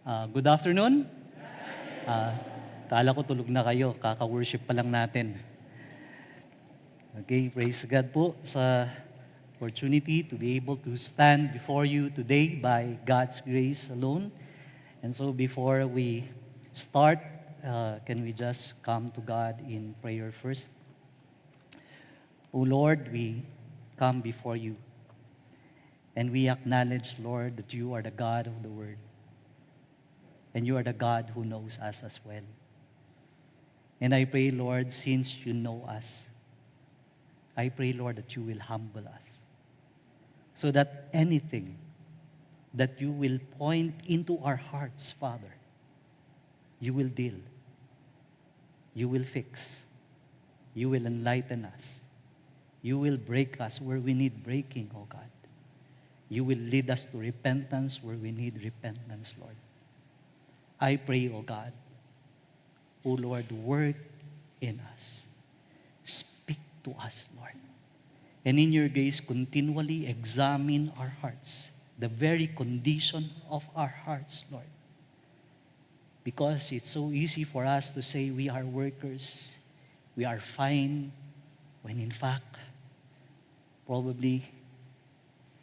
Good afternoon. Ah, Kala ko tulog na kayo, kaka-worship pa lang natin. Okay, praise God po sa opportunity to be able to stand before you today by God's grace alone. And so before we start, can we just come to God in prayer first? O Lord, we come before you and we acknowledge, Lord, that you are the God of the Word. And you are the God who knows us as well. And I pray, Lord, since you know us, I pray, Lord, that you will humble us. So that anything that you will point into our hearts, Father, you will deal. You will fix. You will enlighten us. You will break us where we need breaking, oh God. You will lead us to repentance where we need repentance, Lord. I pray, O God, O Lord, work in us. Speak to us, Lord. And in your grace, continually examine our hearts, the very condition of our hearts, Lord. Because it's so easy for us to say we are workers, we are fine, when in fact, probably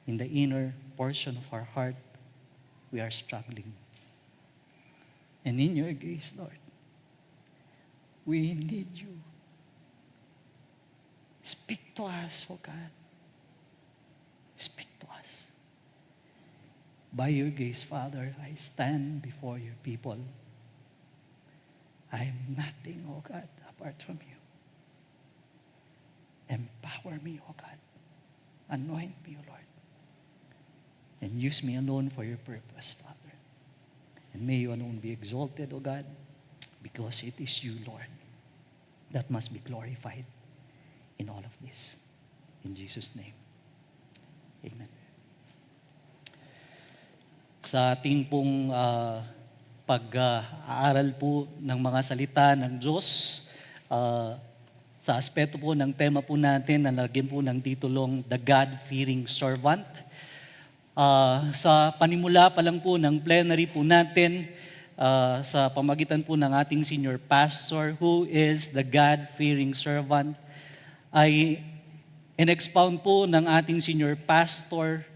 in the inner portion of our heart, we are struggling. And in your grace, Lord, we need you. Speak to us, O God. Speak to us. By your grace, Father, I stand before your people. I am nothing, O God, apart from you. Empower me, O God. Anoint me, O Lord. And use me alone for your purpose, Father. And may you alone be exalted, O God, because it is you, Lord, that must be glorified in all of this. In Jesus' name, amen. Sa ating pong pag-aaral po ng mga salita ng Diyos, sa aspeto po ng tema po natin na lagyan po ng titulong The God-Fearing Servant. Sa panimula pa lang po ng plenary po natin, sa pamagitan po ng ating senior pastor, who is the God-fearing servant, ay in-expound po ng ating senior pastor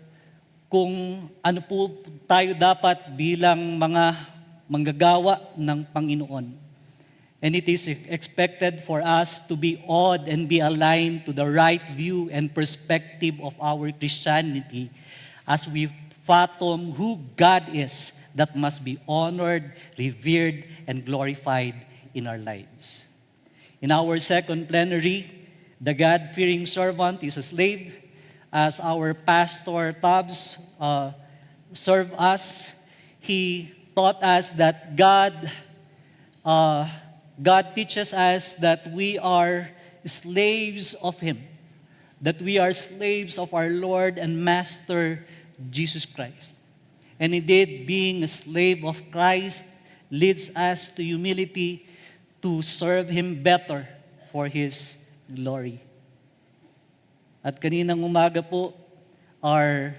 kung ano po tayo dapat bilang mga manggagawa ng Panginoon. And it is expected for us to be awed and be aligned to the right view and perspective of our Christianity as we fathom who God is that must be honored, revered, and glorified in our lives. In our second plenary, the God-fearing servant is a slave. As our pastor Tubbs served us, he taught us that God teaches us that we are slaves of Him, that we are slaves of our Lord and Master, Jesus Christ. And indeed, being a slave of Christ leads us to humility to serve Him better for His glory. At kaninang umaga po, our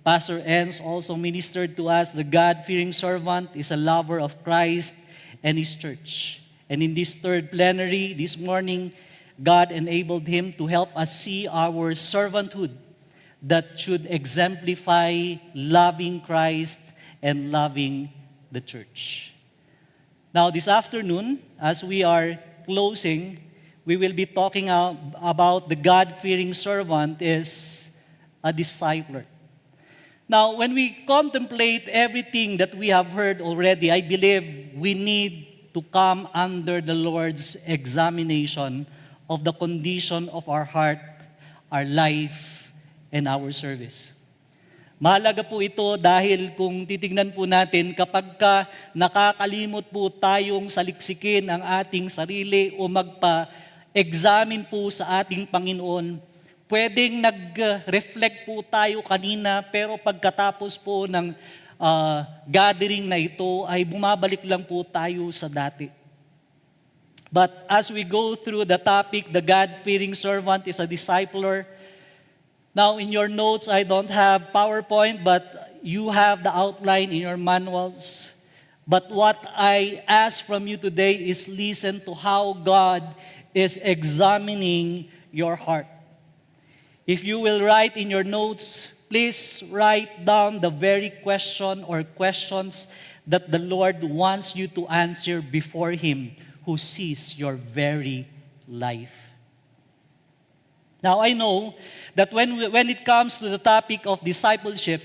Pastor Enz also ministered to us, the God-fearing servant is a lover of Christ and His church. And in this third plenary, this morning, God enabled him to help us see our servanthood that should exemplify loving Christ and loving the church. Now, this afternoon, as we are closing, we will be talking about the God-fearing servant is a discipler. Now, when we contemplate everything that we have heard already, I believe we need to come under the Lord's examination of the condition of our heart, our life, and our service. Mahalaga po ito dahil kung titignan po natin, kapag nakakalimot po tayong saliksikin ang ating sarili o magpa-examine po sa ating Panginoon, pwedeng nag-reflect po tayo kanina, pero pagkatapos po ng gathering na ito ay bumabalik lang po tayo sa dati. But as we go through the topic, the God-fearing servant is a discipler. Now, in your notes, I don't have PowerPoint, but you have the outline in your manuals. But what I ask from you today is listen to how God is examining your heart. If you will write in your notes, please write down the very question or questions that the Lord wants you to answer before Him who sees your very life. Now, I know that when it comes to the topic of discipleship,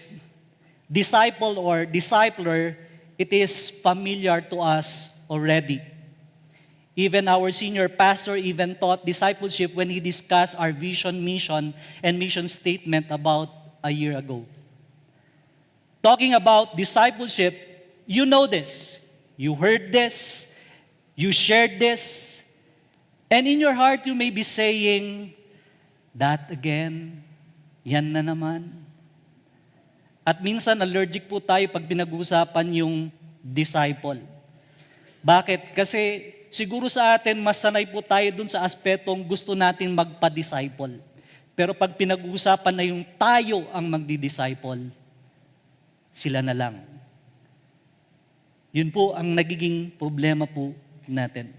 disciple or discipler, it is familiar to us already. Even our senior pastor even taught discipleship when he discussed our vision, mission, and mission statement about a year ago. Talking about discipleship, you know this. You heard this. You shared this. And in your heart, you may be saying, that again, yan na naman. At minsan, allergic po tayo pag pinag-uusapan yung disciple. Bakit? Kasi siguro sa atin, mas sanay po tayo dun sa aspetong gusto natin magpa-disciple. Pero pag pinag-uusapan na yung tayo ang magdi-disciple, sila na lang. Yun po ang nagiging problema po natin.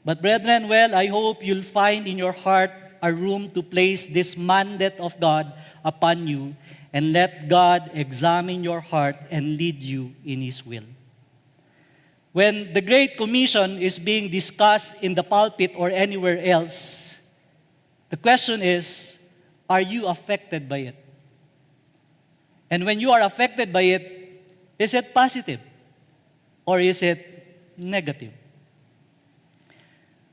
But brethren, well, I hope you'll find in your heart a room to place this mandate of God upon you and let God examine your heart and lead you in His will. When the Great Commission is being discussed in the pulpit or anywhere else, the question is, are you affected by it? And when you are affected by it, is it positive or is it negative?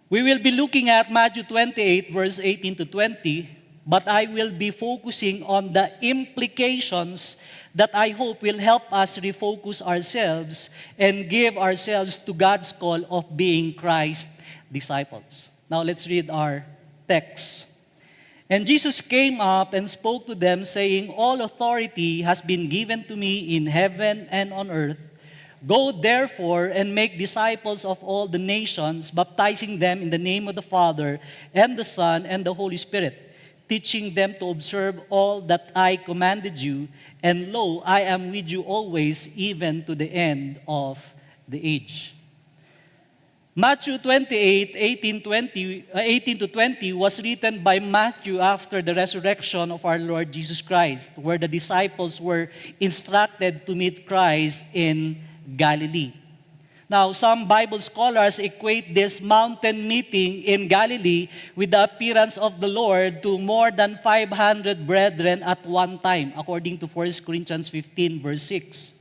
We will be looking at Matthew 28, verse 18 to 20, but I will be focusing on the implications that I hope will help us refocus ourselves and give ourselves to God's call of being Christ's disciples. Now let's read our text. And Jesus came up and spoke to them, saying, all authority has been given to me in heaven and on earth. Go therefore and make disciples of all the nations, baptizing them in the name of the Father and the Son and the Holy Spirit, teaching them to observe all that I commanded you, and lo, I am with you always, even to the end of the age. Matthew 28, 18 to 20 was written by Matthew after the resurrection of our Lord Jesus Christ, where the disciples were instructed to meet Christ in Galilee. Now, some Bible scholars equate this mountain meeting in Galilee with the appearance of the Lord to more than 500 brethren at one time, according to 1 Corinthians 15, verse 6.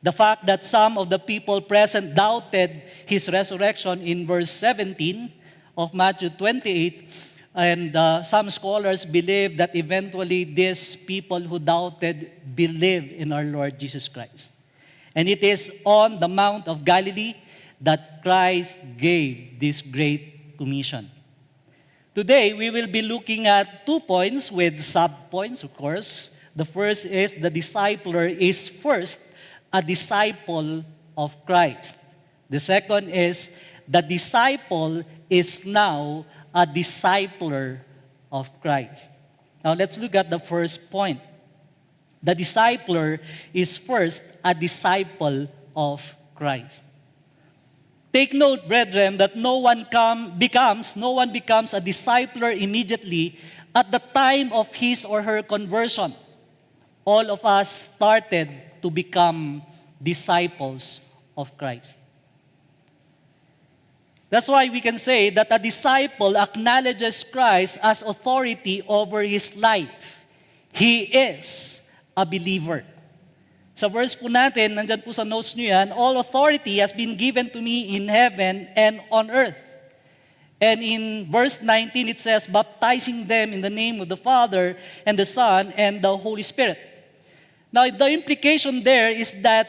The fact that some of the people present doubted His resurrection in verse 17 of Matthew 28, and some scholars believe that eventually these people who doubted believed in our Lord Jesus Christ. And it is on the Mount of Galilee that Christ gave this great commission. Today, we will be looking at 2 points with sub-points, of course. The first is the discipler is first a disciple of Christ. The second is the disciple is now a discipler of Christ. Now, let's look at the first point. The discipler is first a disciple of Christ. Take note, brethren, that no one becomes a discipler immediately at the time of his or her conversion. All of us started to become disciples of Christ. That's why we can say that a disciple acknowledges Christ as authority over his life. He is a believer. Sa verse po natin, nandyan po sa notes nyo yan, all authority has been given to me in heaven and on earth. And in verse 19 it says, baptizing them in the name of the Father and the Son and the Holy Spirit. Now the implication there is that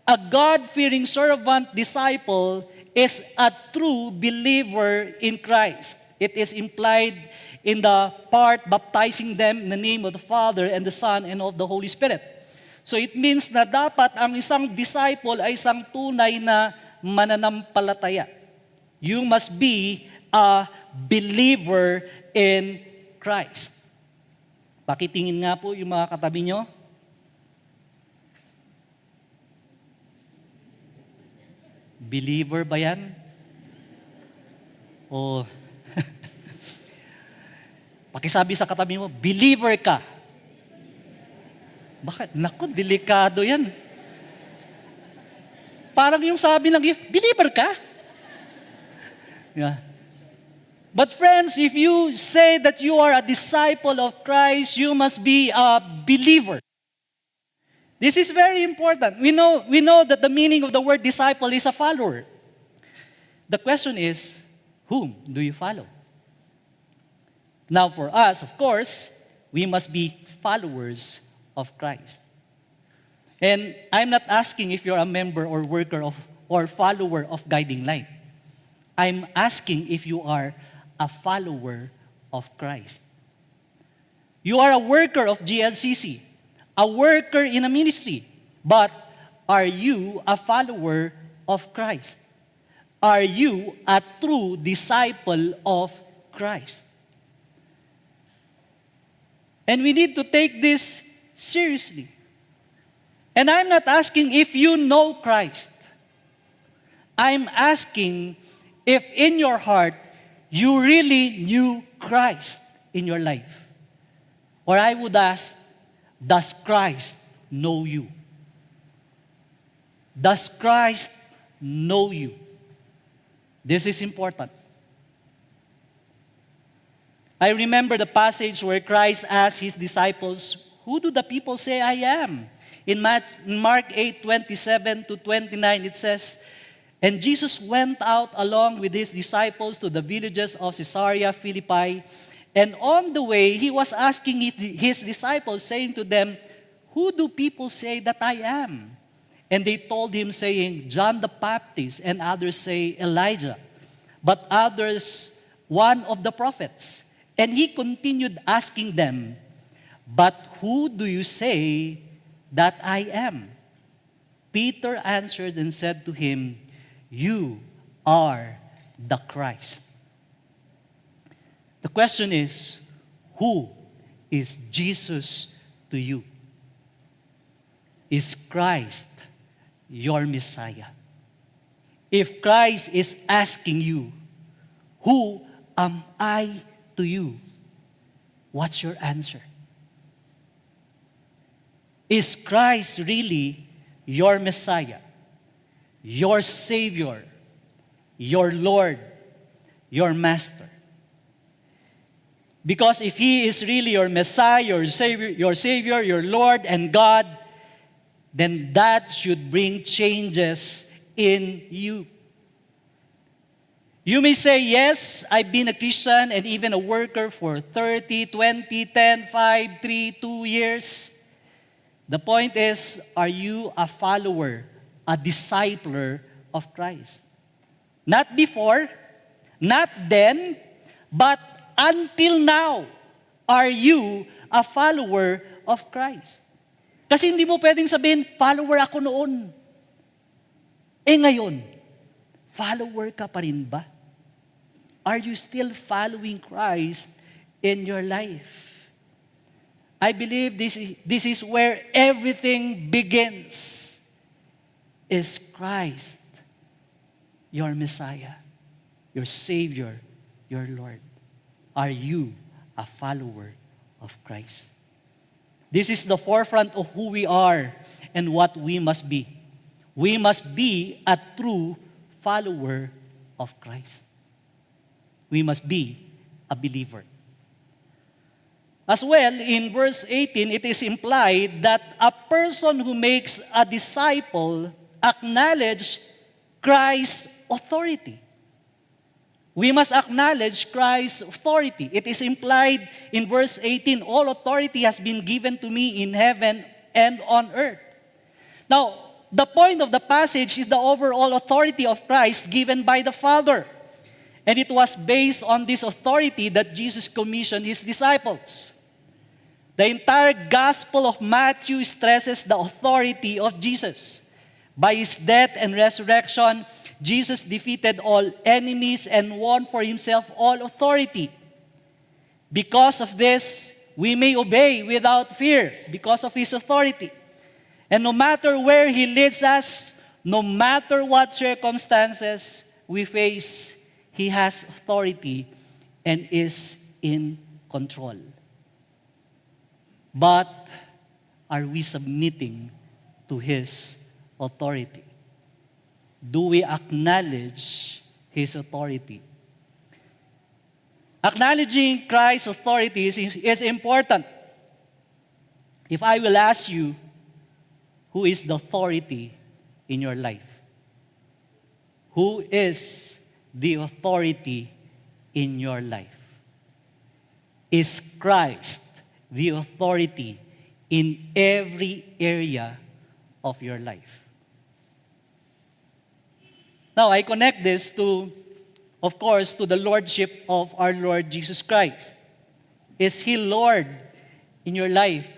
a God-fearing servant disciple is a true believer in Christ. It is implied in the part baptizing them in the name of the Father and the Son and of the Holy Spirit. So it means na dapat ang isang disciple ay isang tunay na mananampalataya. You must be a believer in Christ. Pakitingin nga po yung mga katabi nyo. Believer ba yan? O, pakisabi sa katabi mo, believer ka. Bakit? Naku, delikado yan. Parang yung sabi lang, believer ka? Yeah. But friends, if you say that you are a disciple of Christ, you must be a believer. This is very important. We know that the meaning of the word disciple is a follower. The question is, whom do you follow? Now for us, of course, we must be followers of Christ. And I'm not asking if you're a member or worker of or follower of Guiding Light. I'm asking if you are a follower of Christ. You are a worker of GLCC, a worker in a ministry, but are you a follower of Christ? Are you a true disciple of Christ? And we need to take this seriously. And I'm not asking if you know Christ. I'm asking if in your heart you really knew Christ in your life. Or I would ask, does Christ know you? Does Christ know you? This is important. I remember the passage where Christ asked his disciples, "Who do the people say I am?" In Mark 8:27 to 29, it says, "And Jesus went out along with his disciples to the villages of Caesarea Philippi, and on the way he was asking his disciples, saying to them, 'Who do people say that I am?' And they told him, saying, 'John the Baptist, and others say Elijah, but others one of the prophets.' And he continued asking them, 'But who do you say that I am?' Peter answered and said to him, 'You are the Christ.'" The question is, who is Jesus to you? Is Christ your Messiah? If Christ is asking you, "Who am I to you?" what's your answer? Is Christ really your Messiah, your Savior, your Lord, your Master? Because if He is really your Messiah, your Savior, your Lord and God, then that should bring changes in you. You may say, "Yes, I've been a Christian and even a worker for 30, 20, 10, 5, 3, 2 years." The point is, are you a follower, a discipler of Christ? Not before, not then, but until now, are you a follower of Christ? Kasi hindi mo pwedeng sabihin, follower ako noon. Ngayon, follower ka pa rin ba? Are you still following Christ in your life? I believe this is where everything begins. Is Christ your Messiah, your Savior, your Lord? Are you a follower of Christ? This is the forefront of who we are and what we must be. We must be a true follower of Christ. We must be a believer. As well, in verse 18, it is implied that a person who makes a disciple acknowledge Christ's authority. We must acknowledge Christ's authority. It is implied in verse 18, "All authority has been given to me in heaven and on earth." Now, the point of the passage is the overall authority of Christ given by the Father. And it was based on this authority that Jesus commissioned His disciples. The entire Gospel of Matthew stresses the authority of Jesus. By His death and resurrection, Jesus defeated all enemies and won for Himself all authority. Because of this, we may obey without fear because of His authority. And no matter where He leads us, No matter what circumstances we face, He has authority and is in control. But are we submitting to His authority? Do we acknowledge His authority? Acknowledging Christ's authority is important. If I will ask you, who is the authority in your life? Who is the authority in your life? Is Christ the authority in every area of your life? Now, I connect this to, of course, to the Lordship of our Lord Jesus Christ. Is He Lord in your life?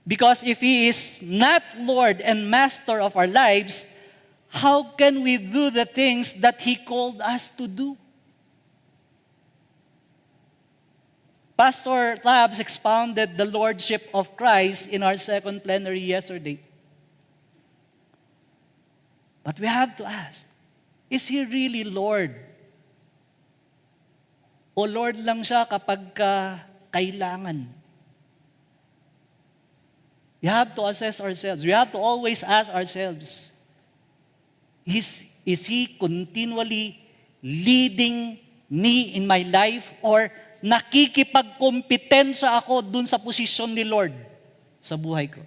Because if He is not Lord and Master of our lives, how can we do the things that He called us to do? Pastor Tabs expounded the Lordship of Christ in our second plenary yesterday. But we have to ask, is He really Lord? O Lord lang siya kapag kailangan? We have to assess ourselves. We have to always ask ourselves, is He continually leading me in my life, or nakikipagkompetensya ako dun sa posisyon ni Lord sa buhay ko?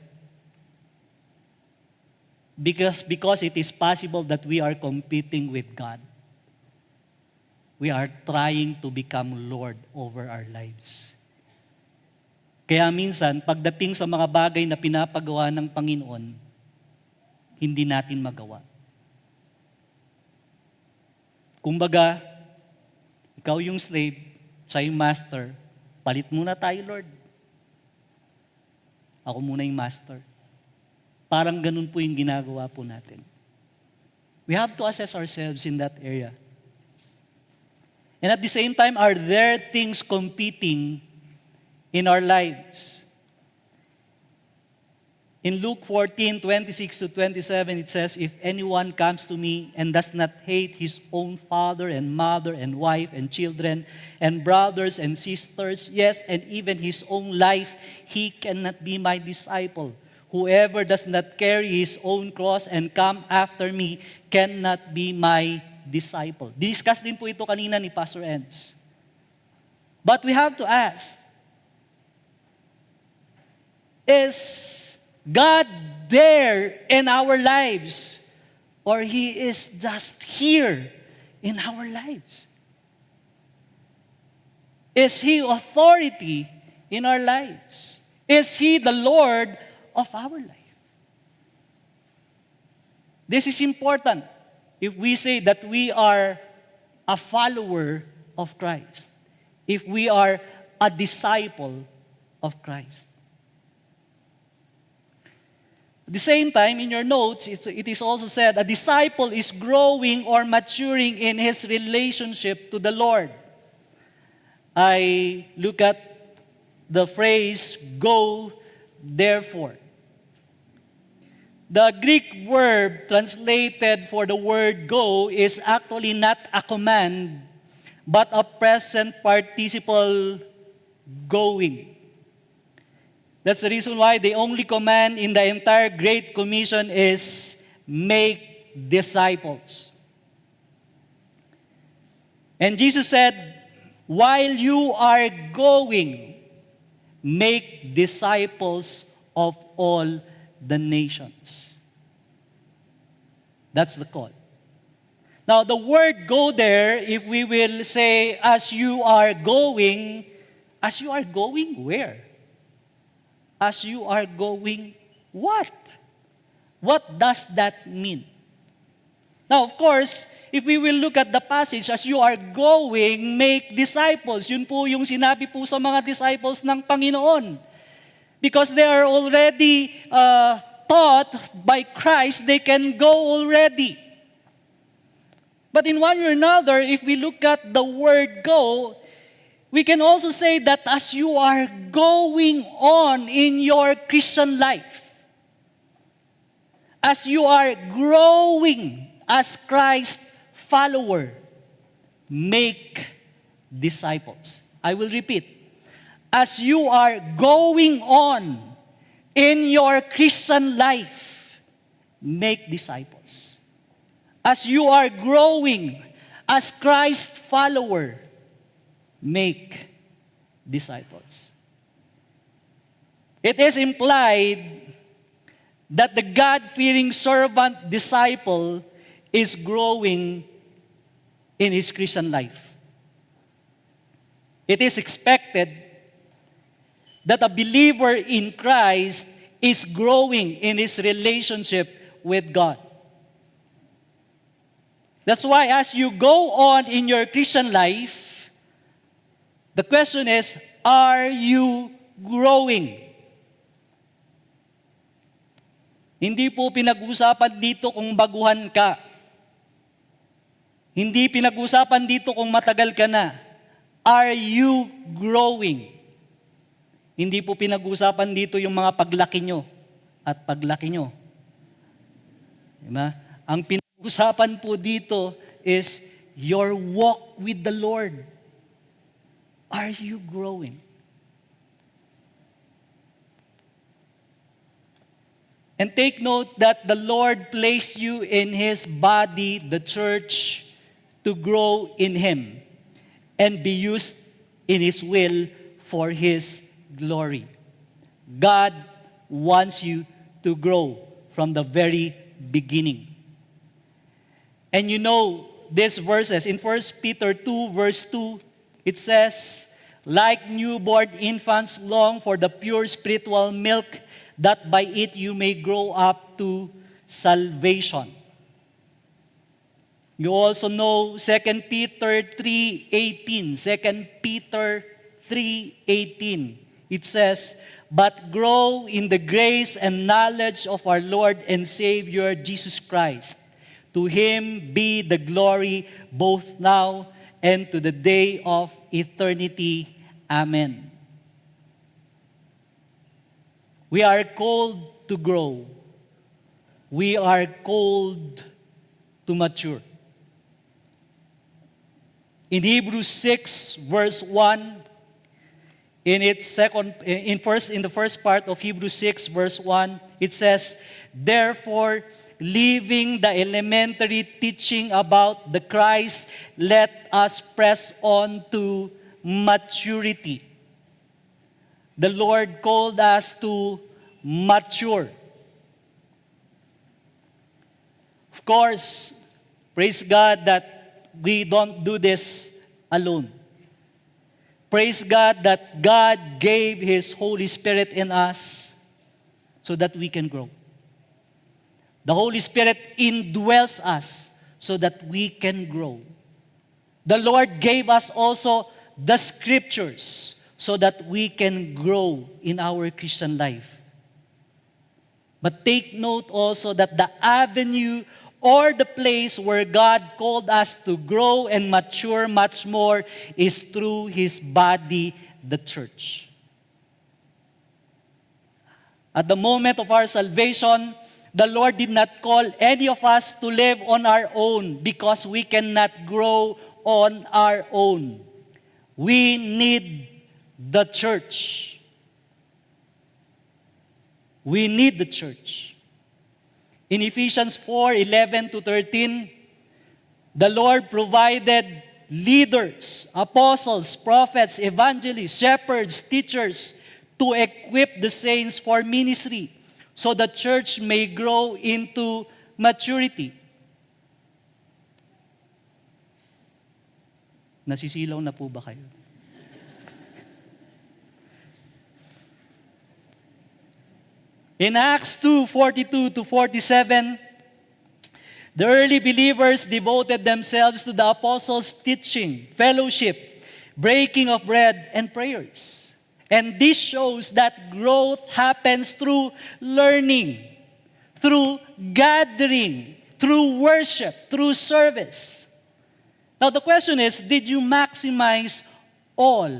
Because it is possible that we are competing with God. We are trying to become Lord over our lives. Kaya minsan, pagdating sa mga bagay na pinapagawa ng Panginoon, hindi natin magawa. Kumbaga, ikaw yung slave, siya yung master, palit muna tayo, Lord. Ako muna yung master. Parang ganun po yung ginagawa po natin. We have to assess ourselves in that area. And at the same time, are there things competing in our lives? In Luke 14:26-27, it says, "If anyone comes to me and does not hate his own father and mother and wife and children and brothers and sisters, yes, and even his own life, he cannot be my disciple. Whoever does not carry his own cross and come after me cannot be my disciple." Discuss din po ito kanina ni Pastor Enz. But we have to ask, is God there in our lives, or He is just here in our lives? Is He authority in our lives? Is He the Lord of our life? This is important if we say that we are a follower of Christ, if we are a disciple of Christ. At the same time, in your notes, it is also said, a disciple is growing or maturing in his relationship to the Lord. I look at the phrase, "go therefore." The Greek verb translated for the word go is actually not a command, but a present participle, going. That's the reason why the only command in the entire Great Commission is make disciples. And Jesus said, while you are going, make disciples of all the nations. That's the call. Now, the word "go" there, if we will say, as you are going where? As you are going what? What does that mean? Now, of course, if we will look at the passage, as you are going, make disciples. Yun po yung sinabi po sa mga disciples ng Panginoon. Because they are already taught by Christ, they can go already. But in one way or another, if we look at the word "go," we can also say that as you are going on in your Christian life, as you are growing as Christ follower, make disciples. I will repeat. As you are going on in your Christian life, make disciples. As you are growing as Christ follower, make disciples. It is implied that the God-fearing servant disciple is growing in his Christian life. It is expected that a believer in Christ is growing in his relationship with God. That's why as you go on in your Christian life, the question is, are you growing? Hindi po pinag-usapan dito kung baguhan ka. Hindi pinag-usapan dito kung matagal ka na. Are you growing? Hindi po pinag-usapan dito yung mga paglaki nyo at paglaki nyo. Diba? Ang pinag-usapan po dito is your walk with the Lord. Are you growing? And take note that the Lord placed you in His body, the church, to grow in Him and be used in His will for His glory. God wants you to grow from the very beginning. And you know these verses. In 1 Peter 2 verse 2, it says, like newborn infants long for the pure spiritual milk, that by it you may grow up to salvation. You also know 2 Peter 3:18. 2 Peter 3:18. It says, but grow in the grace and knowledge of our Lord and Savior Jesus Christ. To Him be the glory both now and to the day of eternity. Amen. We are called to grow. We are called to mature. In Hebrews 6 verse 1, in the first part of Hebrews 6 verse 1, it says, therefore, leaving the elementary teaching about the Christ, let us press on to maturity. The Lord called us to mature. Of course, praise God that we don't do this alone. Praise God that God gave His Holy Spirit in us so that we can grow. The Holy Spirit indwells us so that we can grow. The Lord gave us also the Scriptures so that we can grow in our Christian life. But take note also that the avenue or the place where God called us to grow and mature much more is through His body, the church. At the moment of our salvation, the Lord did not call any of us to live on our own because we cannot grow on our own. We need the church. We need the church. In Ephesians 4:11-13, the Lord provided leaders, apostles, prophets, evangelists, shepherds, teachers to equip the saints for ministry so the church may grow into maturity. Nasisilaw na po ba kayo? In Acts 2:42-47, the early believers devoted themselves to the apostles' teaching, fellowship, breaking of bread, and prayers. And this shows that growth happens through learning, through gathering, through worship, through service. Now the question is, did you maximize all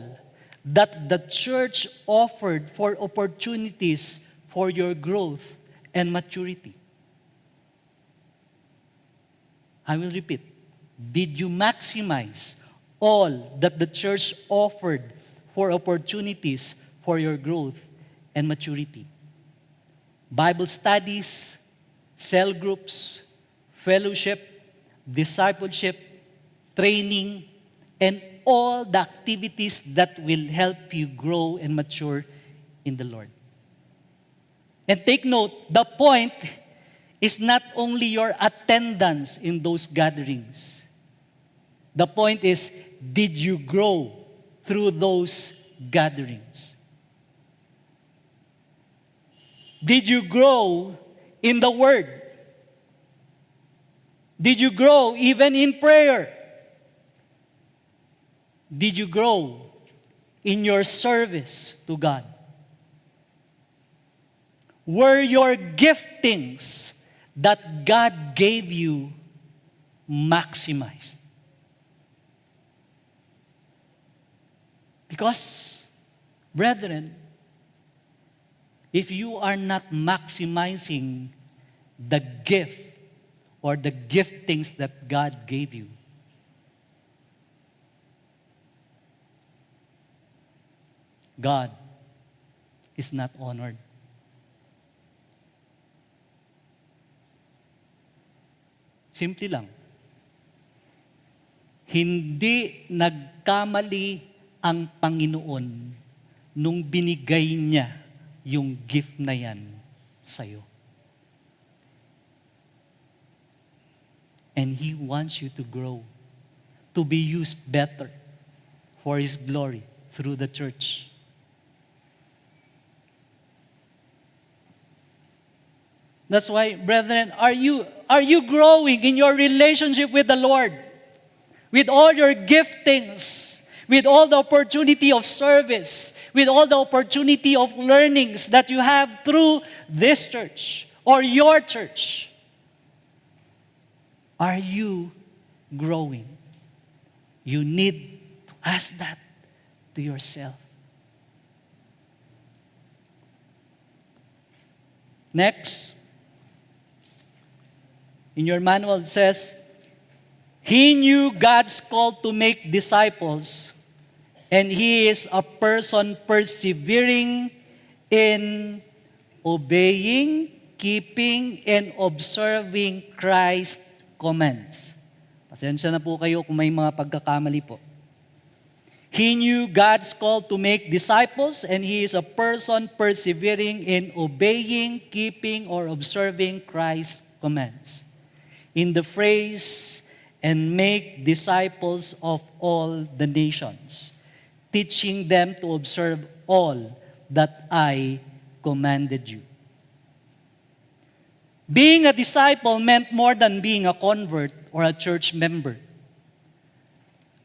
that the church offered for opportunities for your growth and maturity? I will repeat. Did you maximize all that the church offered for opportunities for your growth and maturity? Bible studies, cell groups, fellowship, discipleship, training, and all the activities that will help you grow and mature in the Lord. And take note, the point is not only your attendance in those gatherings. The point is, did you grow through those gatherings? Did you grow in the Word? Did you grow even in prayer? Did you grow in your service to God? Were your giftings that God gave you maximized? Because, brethren, if you are not maximizing the gift or the giftings that God gave you, God is not honored. Simple lang. Hindi nagkamali ang Panginoon nung binigay niya yung gift na yan sa'yo. And He wants you to grow, to be used better for His glory through the church. That's why, brethren, are you growing in your relationship with the Lord? With all your giftings, with all the opportunity of service, with all the opportunity of learnings that you have through this church or your church. Are you growing? You need to ask that to yourself. Next, in your manual it says, He knew God's call to make disciples, and He is a person persevering in obeying, keeping, and observing Christ's commands. Pasensya na po kayo kung may mga pagkakamali po. He knew God's call to make disciples, and He is a person persevering in obeying, keeping, or observing Christ's commands. In the phrase, and make disciples of all the nations, teaching them to observe all that I commanded you. Being a disciple meant more than being a convert or a church member.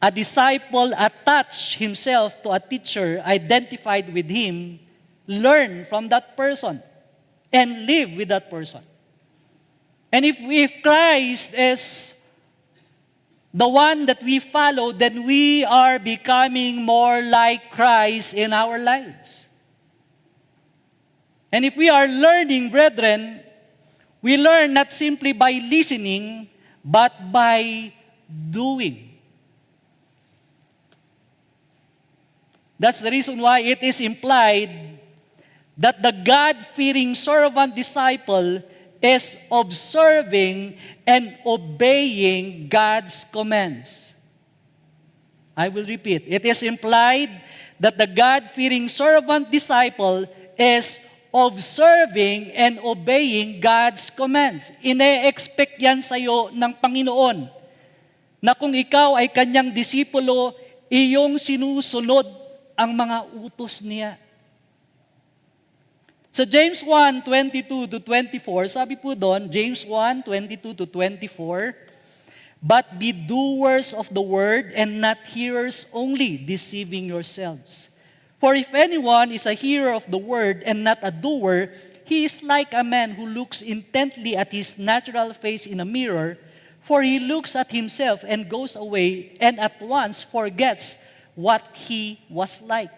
A disciple attached himself to a teacher identified with him, learn from that person, and live with that person. And if Christ is the one that we follow, then we are becoming more like Christ in our lives. And if we are learning, brethren, we learn not simply by listening, but by doing. That's the reason why it is implied that the God-fearing servant disciple is observing and obeying God's commands. I will repeat. It is implied that the God-fearing servant disciple is observing and obeying God's commands. Ine-expect yan sa'yo ng Panginoon na kung ikaw ay kanyang disipulo, iyong sinusunod ang mga utos niya. Sa James 1:22-24, sabi po doon, James 1:22-24, but be doers of the word and not hearers only, deceiving yourselves. For if anyone is a hearer of the word and not a doer, he is like a man who looks intently at his natural face in a mirror, for he looks at himself and goes away and at once forgets what he was like.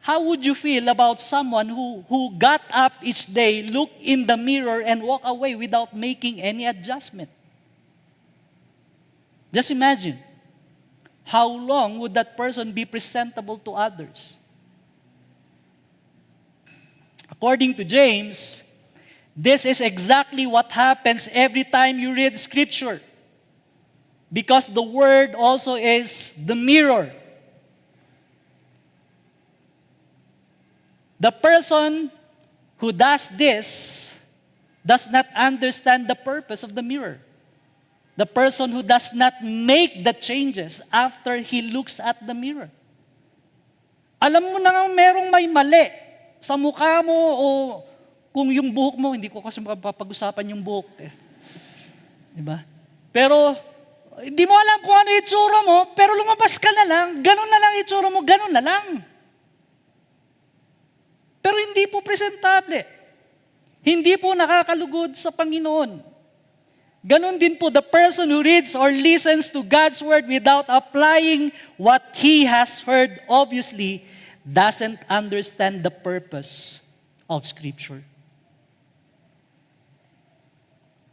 How would you feel about someone who got up each day, looked in the mirror, and walked away without making any adjustment? Just imagine, how long would that person be presentable to others? According to James, this is exactly what happens every time you read Scripture. Because the Word also is the mirror. The person who does this does not understand the purpose of the mirror. The person who does not make the changes after he looks at the mirror. Alam mo na nga merong may mali sa mukha mo o kung yung buhok mo, hindi ko kasi mapapag-usapan yung buhok. Diba? Pero, hindi mo alam kung ano itsura mo, pero lumabas ka na lang, ganun na lang itsura mo, ganun na lang. Pero hindi po presentable. Hindi po nakakalugod sa Panginoon. Ganon din po, the person who reads or listens to God's Word without applying what he has heard, obviously, doesn't understand the purpose of Scripture.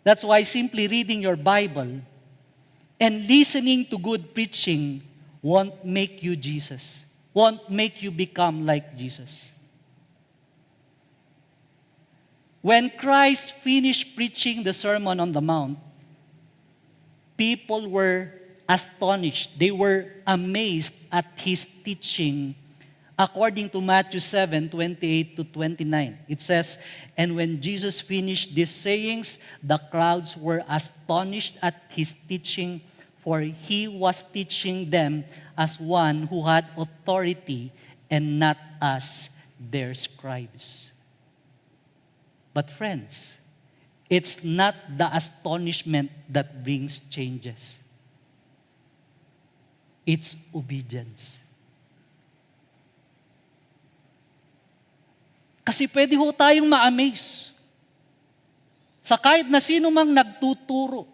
That's why simply reading your Bible and listening to good preaching won't make you Jesus, won't make you become like Jesus. When Christ finished preaching the Sermon on the Mount, people were astonished. They were amazed at His teaching. According to Matthew 7:28 to 29, it says, "And when Jesus finished these sayings, the crowds were astonished at His teaching, for He was teaching them as one who had authority and not as their scribes." But friends, it's not the astonishment that brings changes. It's obedience. Kasi pwede ho tayong ma-amaze sa kahit na sino mang nagtuturo.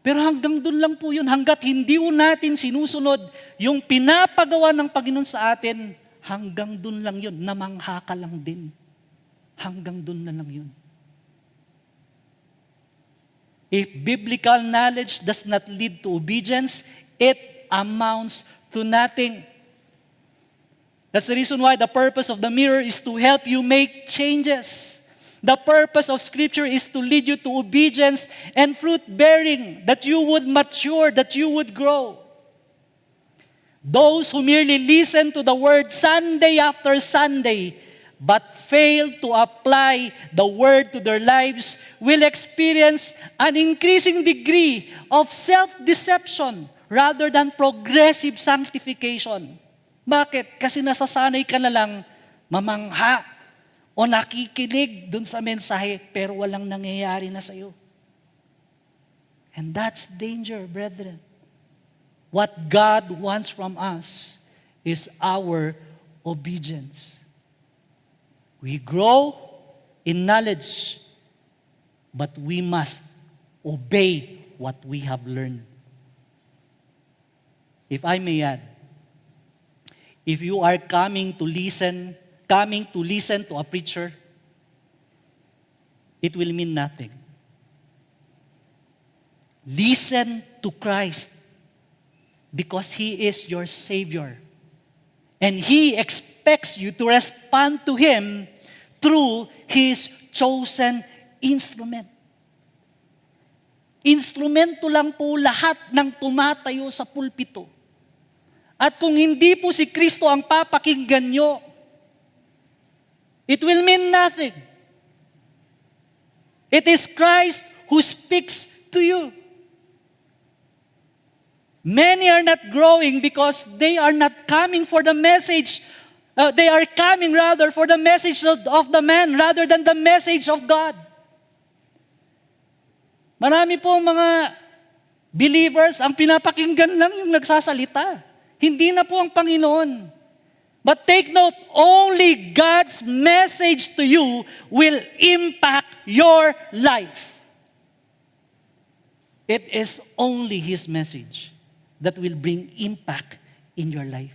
Pero hanggang dun lang po yun, hanggat hindi ho natin sinusunod yung pinapagawa ng Panginoon sa atin, hanggang dun lang yun, namangha ka lang din. Hanggang dun na lang yun. If biblical knowledge does not lead to obedience, it amounts to nothing. That's the reason why the purpose of the mirror is to help you make changes. The purpose of Scripture is to lead you to obedience and fruit-bearing, that you would mature, that you would grow. Those who merely listen to the Word Sunday after Sunday, but fail to apply the Word to their lives, will experience an increasing degree of self-deception rather than progressive sanctification. Bakit? Kasi nasasanay ka na lang mamangha o nakikinig dun sa mensahe pero walang nangyayari na sa'yo. And that's danger, brethren. What God wants from us is our obedience. We grow in knowledge, but we must obey what we have learned. If I may add, if you are coming to listen to a preacher, it will mean nothing. Listen to Christ because He is your Savior. And He expects you to respond to Him through His chosen instrument. Instrumento lang po lahat ng tumatayo sa pulpito. At kung hindi po si Kristo ang papakinggan nyo, it will mean nothing. It is Christ who speaks to you. Many are not growing because they are not coming for the message. They are coming rather for the message of the man rather than the message of God. Marami po mga believers, ang pinapakinggan lang yung nagsasalita. Hindi na po ang Panginoon. But take note, only God's message to you will impact your life. It is only His message that will bring impact in your life.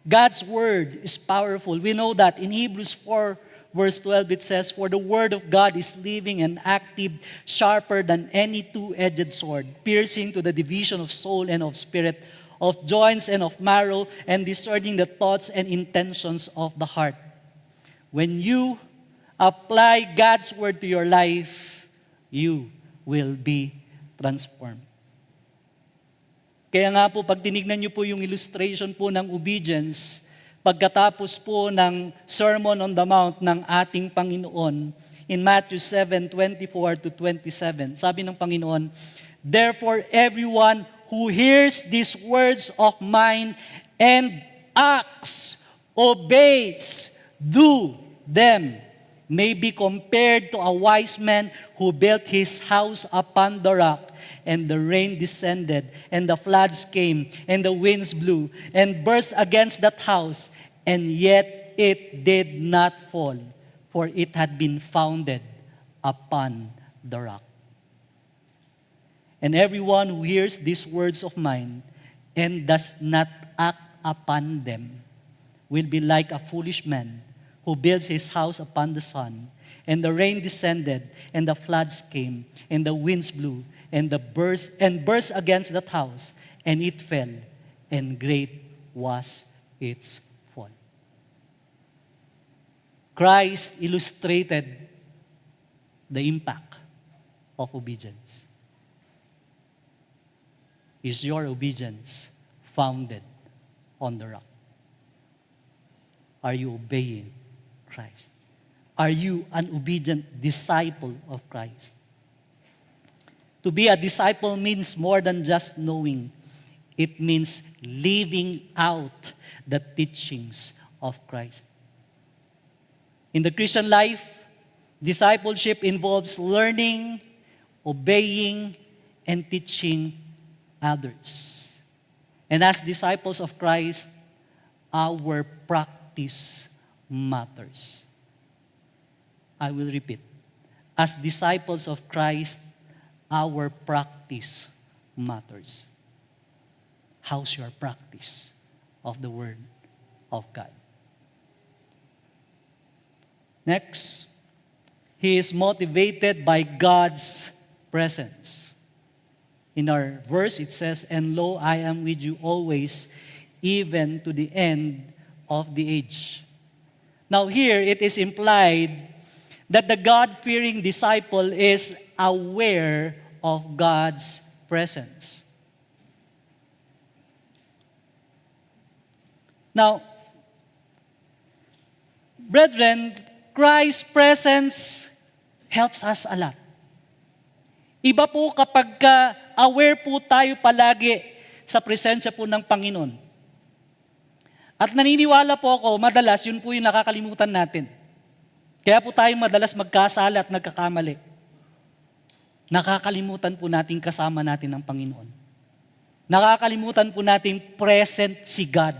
God's word is powerful. We know that in Hebrews 4, verse 12, it says, "For the word of God is living and active, sharper than any two-edged sword, piercing to the division of soul and of spirit, of joints and of marrow, and discerning the thoughts and intentions of the heart." When you apply God's word to your life, you will be transformed. Kaya nga po, pag tinignan niyo po yung illustration po ng obedience, pagkatapos po ng Sermon on the Mount ng ating Panginoon, in Matthew 7:24 to 27, sabi ng Panginoon, "Therefore, everyone who hears these words of mine and acts, obeys, do them, may be compared to a wise man who built his house upon the rock. And the rain descended, and the floods came, and the winds blew, and burst against that house, and yet it did not fall, for it had been founded upon the rock. And everyone who hears these words of mine and does not act upon them will be like a foolish man who builds his house upon the sun, and the rain descended, and the floods came, and the winds blew, and burst against that house, and it fell, and great was its fall." Christ illustrated the impact of obedience. Is your obedience founded on the rock? Are you obeying Christ? Are you an obedient disciple of Christ? To be a disciple means more than just knowing. It means living out the teachings of Christ. In the Christian life, discipleship involves learning, obeying, and teaching others. And as disciples of Christ, our practice matters. I will repeat. As disciples of Christ, our practice matters. How's your practice of the Word of God? Next, he is motivated by God's presence. In our verse, it says, "And lo, I am with you always, even to the end of the age." Now here, it is implied that the God-fearing disciple is aware of God's presence. Now, brethren, Christ's presence helps us a lot. Iba po kapag aware po tayo palagi sa presensya po ng Panginoon. At naniniwala po ako, madalas, yun po yung nakakalimutan natin. Kaya po tayo madalas magkasala at nagkakamali. Nakakalimutan po natin kasama natin ang Panginoon. Nakakalimutan po natin present si God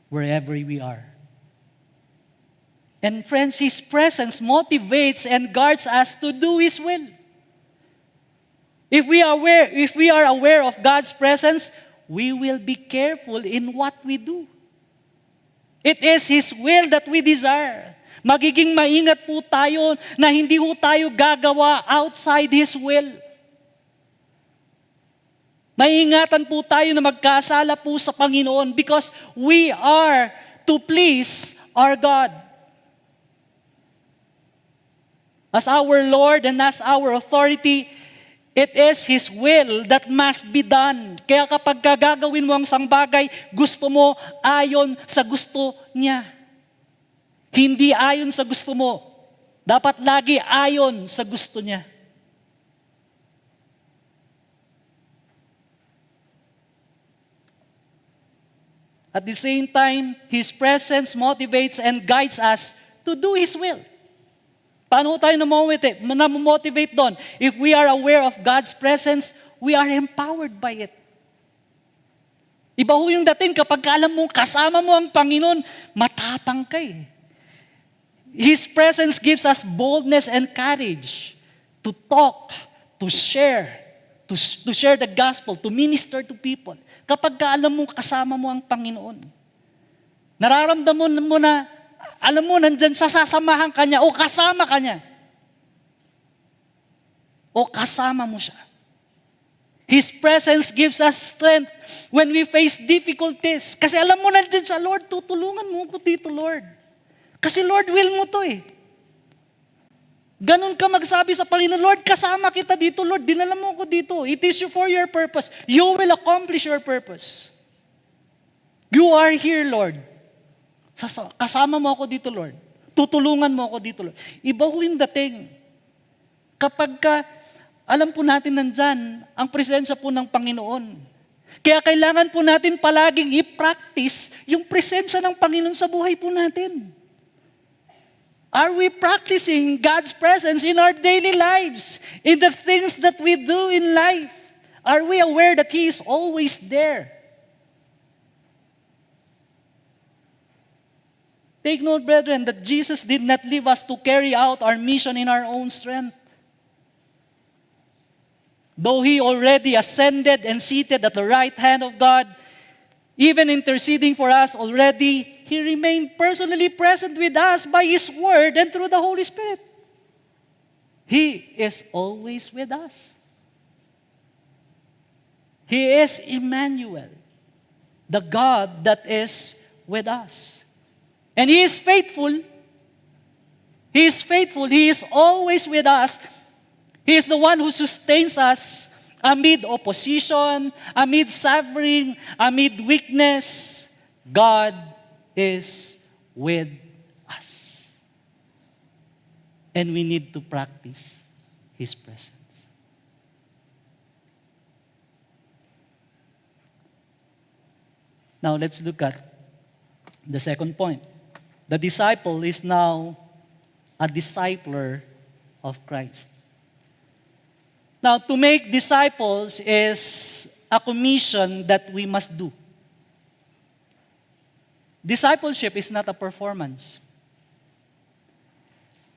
wherever we are. And friends, His presence motivates and guards us to do His will. If we are aware of God's presence, we will be careful in what we do. It is His will that we desire. Magiging maingat po tayo na hindi po tayo gagawa outside His will. Maingatan po tayo na magkasala po sa Panginoon because we are to please our God. As our Lord and as our authority, it is His will that must be done. Kaya kapag gagawin mo ang isang bagay, gusto mo ayon sa gusto niya. Hindi ayon sa gusto mo. Dapat lagi ayon sa gusto niya. At the same time, His presence motivates and guides us to do His will. Paano tayo na-motivate doon? If we are aware of God's presence, we are empowered by it. Iba ho yung dating kapag alam mo, kasama mo ang Panginoon, matapang ka eh. His presence gives us boldness and courage to talk, to share the gospel, to minister to people. Kapag ka alam mo, kasama mo ang Panginoon. Nararamdaman mo na, alam mo, nandyan siya, sasamahan ka niya, o kasama ka niya. O kasama mo siya. His presence gives us strength when we face difficulties. Kasi alam mo, nandyan siya, Lord, tutulungan mo ko dito, Lord. Kasi Lord, will mo to eh. Ganon ka magsabi sa Panginoon, Lord, kasama kita dito, Lord, dinala mo ko dito. It is for your purpose. You will accomplish your purpose. You are here, Lord. Kasama mo ako dito, Lord. Tutulungan mo ako dito, Lord. Iba ho yung dating. Kapag ka, alam po natin nandyan, ang presensya po ng Panginoon. Kaya kailangan po natin palaging i-practice yung presensya ng Panginoon sa buhay po natin. Are we practicing God's presence in our daily lives? In the things that we do in life? Are we aware that He is always there? Take note, brethren, that Jesus did not leave us to carry out our mission in our own strength. Though He already ascended and seated at the right hand of God, even interceding for us already, He remained personally present with us by His Word and through the Holy Spirit. He is always with us. He is Emmanuel, the God that is with us. And He is faithful. He is faithful. He is always with us. He is the one who sustains us amid opposition, amid suffering, amid weakness. God is with us. And we need to practice His presence. Now let's look at the second point. The disciple is now a discipler of Christ. Now, to make disciples is a commission that we must do. Discipleship is not a performance.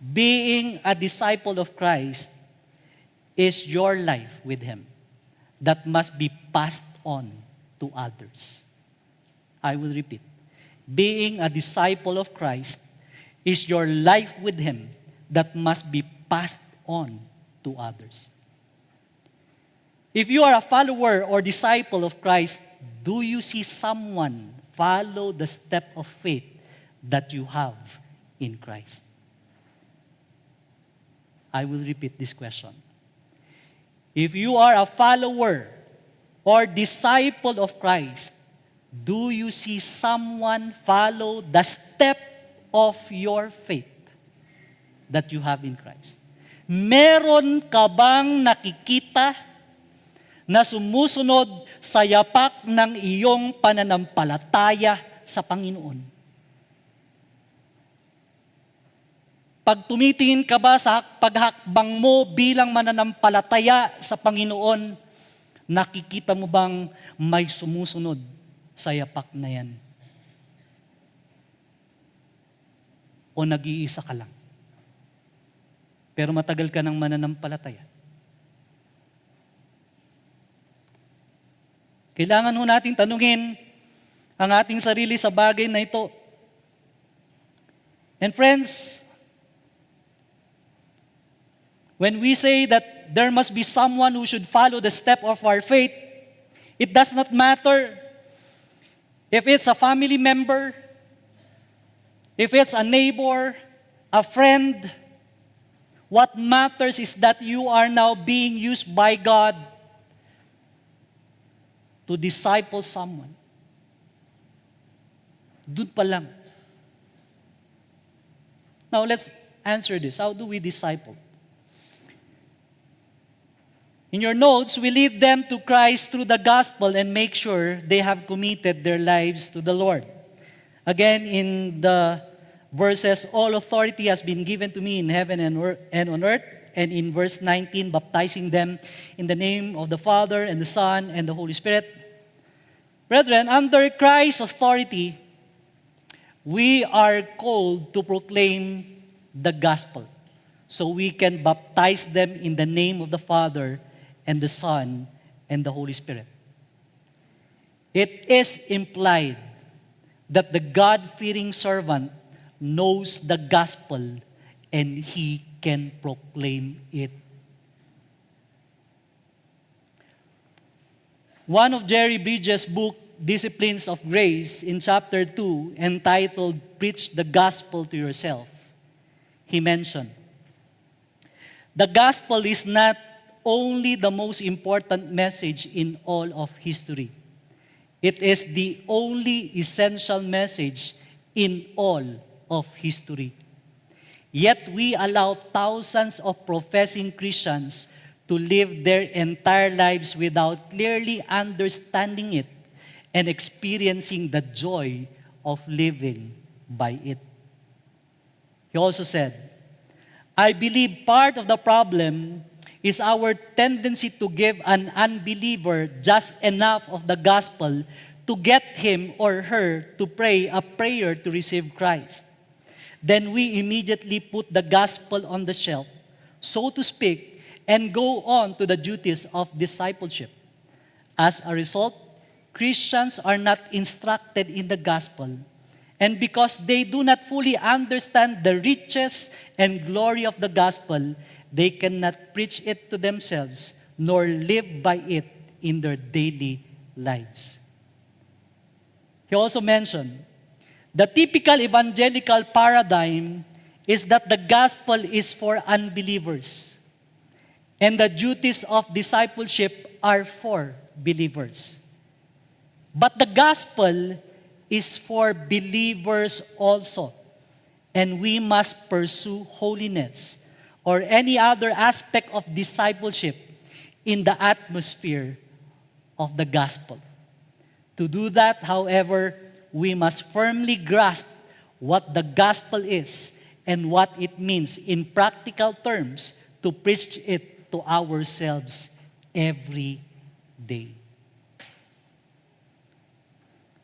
Being a disciple of Christ is your life with Him that must be passed on to others. I will repeat. Being a disciple of Christ is your life with Him that must be passed on to others. If you are a follower or disciple of Christ, do you see someone follow the step of faith that you have in Christ? I will repeat this question. If you are a follower or disciple of Christ, do you see someone follow the step of your faith that you have in Christ? Meron ka bang nakikita na sumusunod sa yapak ng iyong pananampalataya sa Panginoon? Pag tumitingin ka ba sa paghakbang mo bilang mananampalataya sa Panginoon, nakikita mo bang may sumusunod sa yapak na yan? O nag-iisa ka lang? Pero matagal ka ng mananampalataya. Kailangan ho nating tanungin ang ating sarili sa bagay na ito. And friends, when we say that there must be someone who should follow the step of our faith, it does not matter if it's a family member, if it's a neighbor, a friend. What matters is that you are now being used by God to disciple someone. Doon pa lang. Now let's answer this. How do we disciple? In your notes, we lead them to Christ through the gospel and make sure they have committed their lives to the Lord. Again, in the verses, all authority has been given to me in heaven and on earth. And in verse 19, baptizing them in the name of the Father and the Son and the Holy Spirit. Brethren, under Christ's authority, we are called to proclaim the gospel. So we can baptize them in the name of the Father and the Son and the Holy Spirit. It is implied that the God-fearing servant knows the gospel and he can proclaim it. One of Jerry Bridges' book, Disciplines of Grace, in chapter 2, entitled Preach the Gospel to Yourself, he mentioned, the gospel is not only the most important message in all of history. It is the only essential message in all of history. Yet we allow thousands of professing Christians to live their entire lives without clearly understanding it and experiencing the joy of living by it. He also said, I believe part of the problem is our tendency to give an unbeliever just enough of the gospel to get him or her to pray a prayer to receive Christ. Then we immediately put the gospel on the shelf, so to speak, and go on to the duties of discipleship. As a result, Christians are not instructed in the gospel, and because they do not fully understand the riches and glory of the gospel, they cannot preach it to themselves nor live by it in their daily lives. He also mentioned, the typical evangelical paradigm is that the gospel is for unbelievers, and the duties of discipleship are for believers. But the gospel is for believers also, and we must pursue holiness or any other aspect of discipleship in the atmosphere of the gospel. To do that, however, we must firmly grasp what the gospel is and what it means in practical terms to preach it to ourselves every day.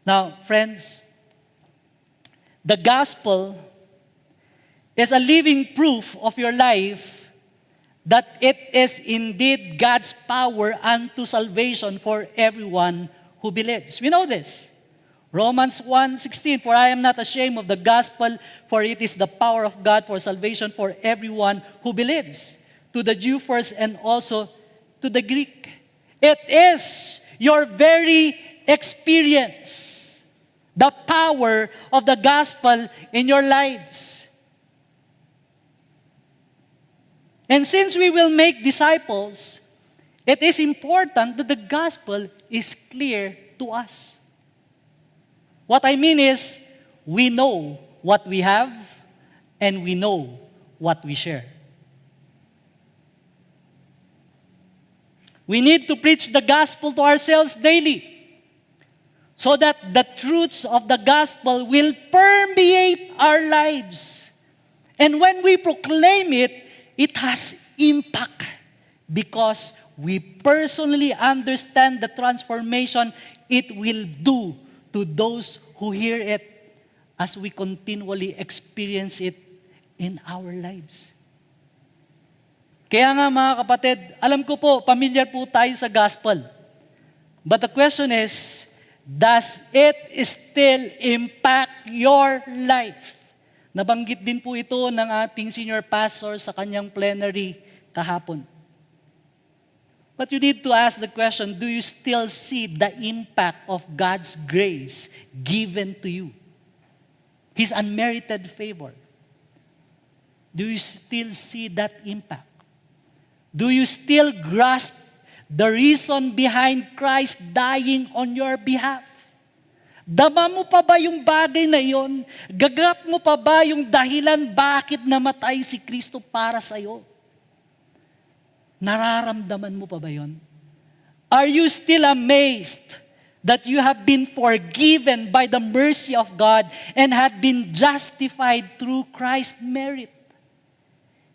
Now, friends, the gospel is a living proof of your life that it is indeed God's power unto salvation for everyone who believes. We know this. Romans 1:16, for I am not ashamed of the gospel, for it is the power of God for salvation for everyone who believes, to the Jew first and also to the Greek. It is your very experience, the power of the gospel in your lives. And since we will make disciples, it is important that the gospel is clear to us. What I mean is, we know what we have and we know what we share. We need to preach the gospel to ourselves daily so that the truths of the gospel will permeate our lives. And when we proclaim it, it has impact because we personally understand the transformation it will do to those who hear it as we continually experience it in our lives. Kaya nga mga kapatid, alam ko po, familiar po tayo sa gospel. But the question is, does it still impact your life? Nabanggit din po ito ng ating senior pastor sa kanyang plenary kahapon. But you need to ask the question, do you still see the impact of God's grace given to you? His unmerited favor. Do you still see that impact? Do you still grasp the reason behind Christ dying on your behalf? Dama mo pa ba yung bagay na yon? Gagap mo pa ba yung dahilan bakit namatay si Kristo para sa'yo? Nararamdaman mo pa ba yon? Are you still amazed that you have been forgiven by the mercy of God and had been justified through Christ's merit?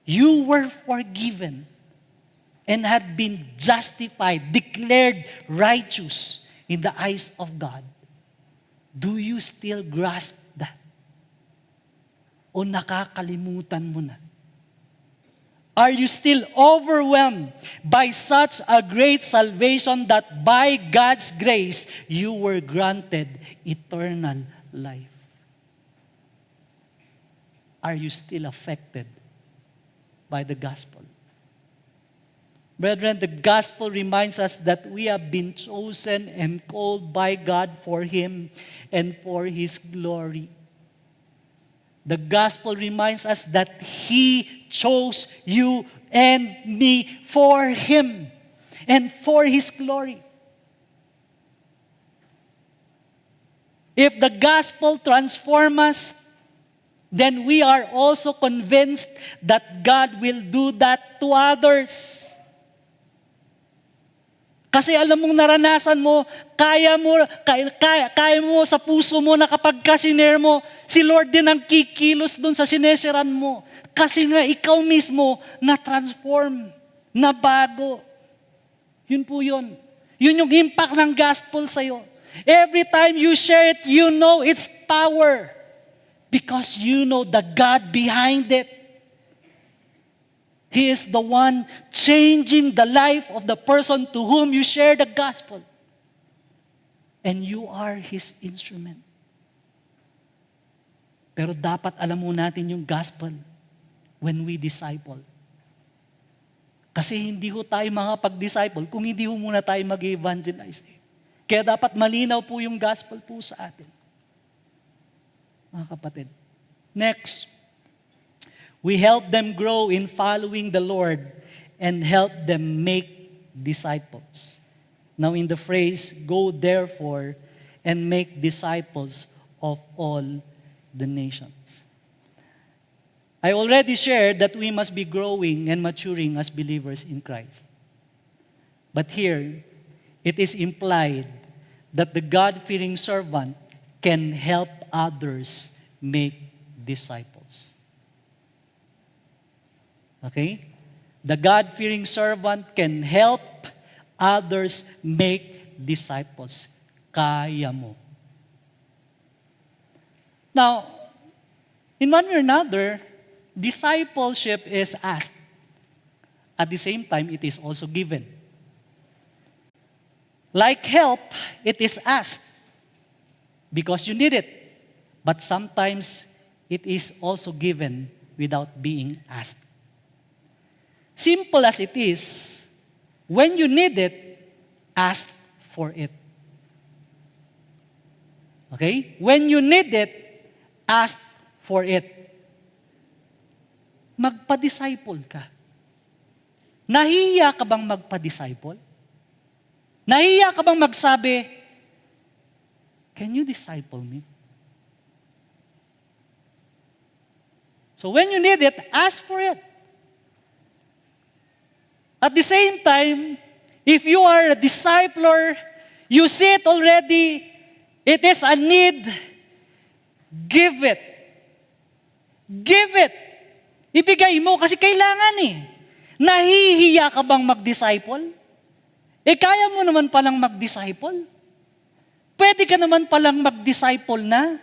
You were forgiven and had been justified, declared righteous in the eyes of God. Do you still grasp that? O nakakalimutan mo na? Are you still overwhelmed by such a great salvation that by God's grace you were granted eternal life? Are you still affected by the gospel? Brethren, the gospel reminds us that we have been chosen and called by God for Him and for His glory. The gospel reminds us that He chose you and me for Him and for His glory. If the gospel transforms us, then we are also convinced that God will do that to others. Kasi alam mong naranasan mo, kaya mo sa puso mo na kapag kasinare mo, si Lord din ang kikilos dun sa sinesiran mo. Kasi nga ikaw mismo na-transform, nabago. Yun po yun. Yun yung impact ng gospel sa'yo. Every time you share it, you know its power. Because you know the God behind it. He is the one changing the life of the person to whom you share the gospel. And you are His instrument. Pero dapat alam mo natin yung gospel when we disciple. Kasi hindi ho tayo makapag-disciple kung hindi ho muna tayo mag-evangelize. Kaya dapat malinaw po yung gospel po sa atin. Mga kapatid. Next. We help them grow in following the Lord and help them make disciples. Now in the phrase, go therefore and make disciples of all the nations. I already shared that we must be growing and maturing as believers in Christ. But here, it is implied that the God-fearing servant can help others make disciples. Okay? The God-fearing servant can help others make disciples. Kaya mo. Now, in one way or another, discipleship is asked. At the same time, it is also given. Like help, it is asked because you need it. But sometimes, it is also given without being asked. Simple as it is, when you need it, ask for it. Okay? When you need it, ask for it. Magpa-disciple ka. Nahihiya ka bang magpa-disciple? Nahihiya ka bang magsabi, can you disciple me? So when you need it, ask for it. At the same time, if you are a discipler, you see it already, it is a need, give it. Give it. Ibigay mo kasi kailangan eh. Nahihiya ka bang mag-disciple? Kaya mo naman palang mag-disciple. Pwede ka naman palang mag-disciple na.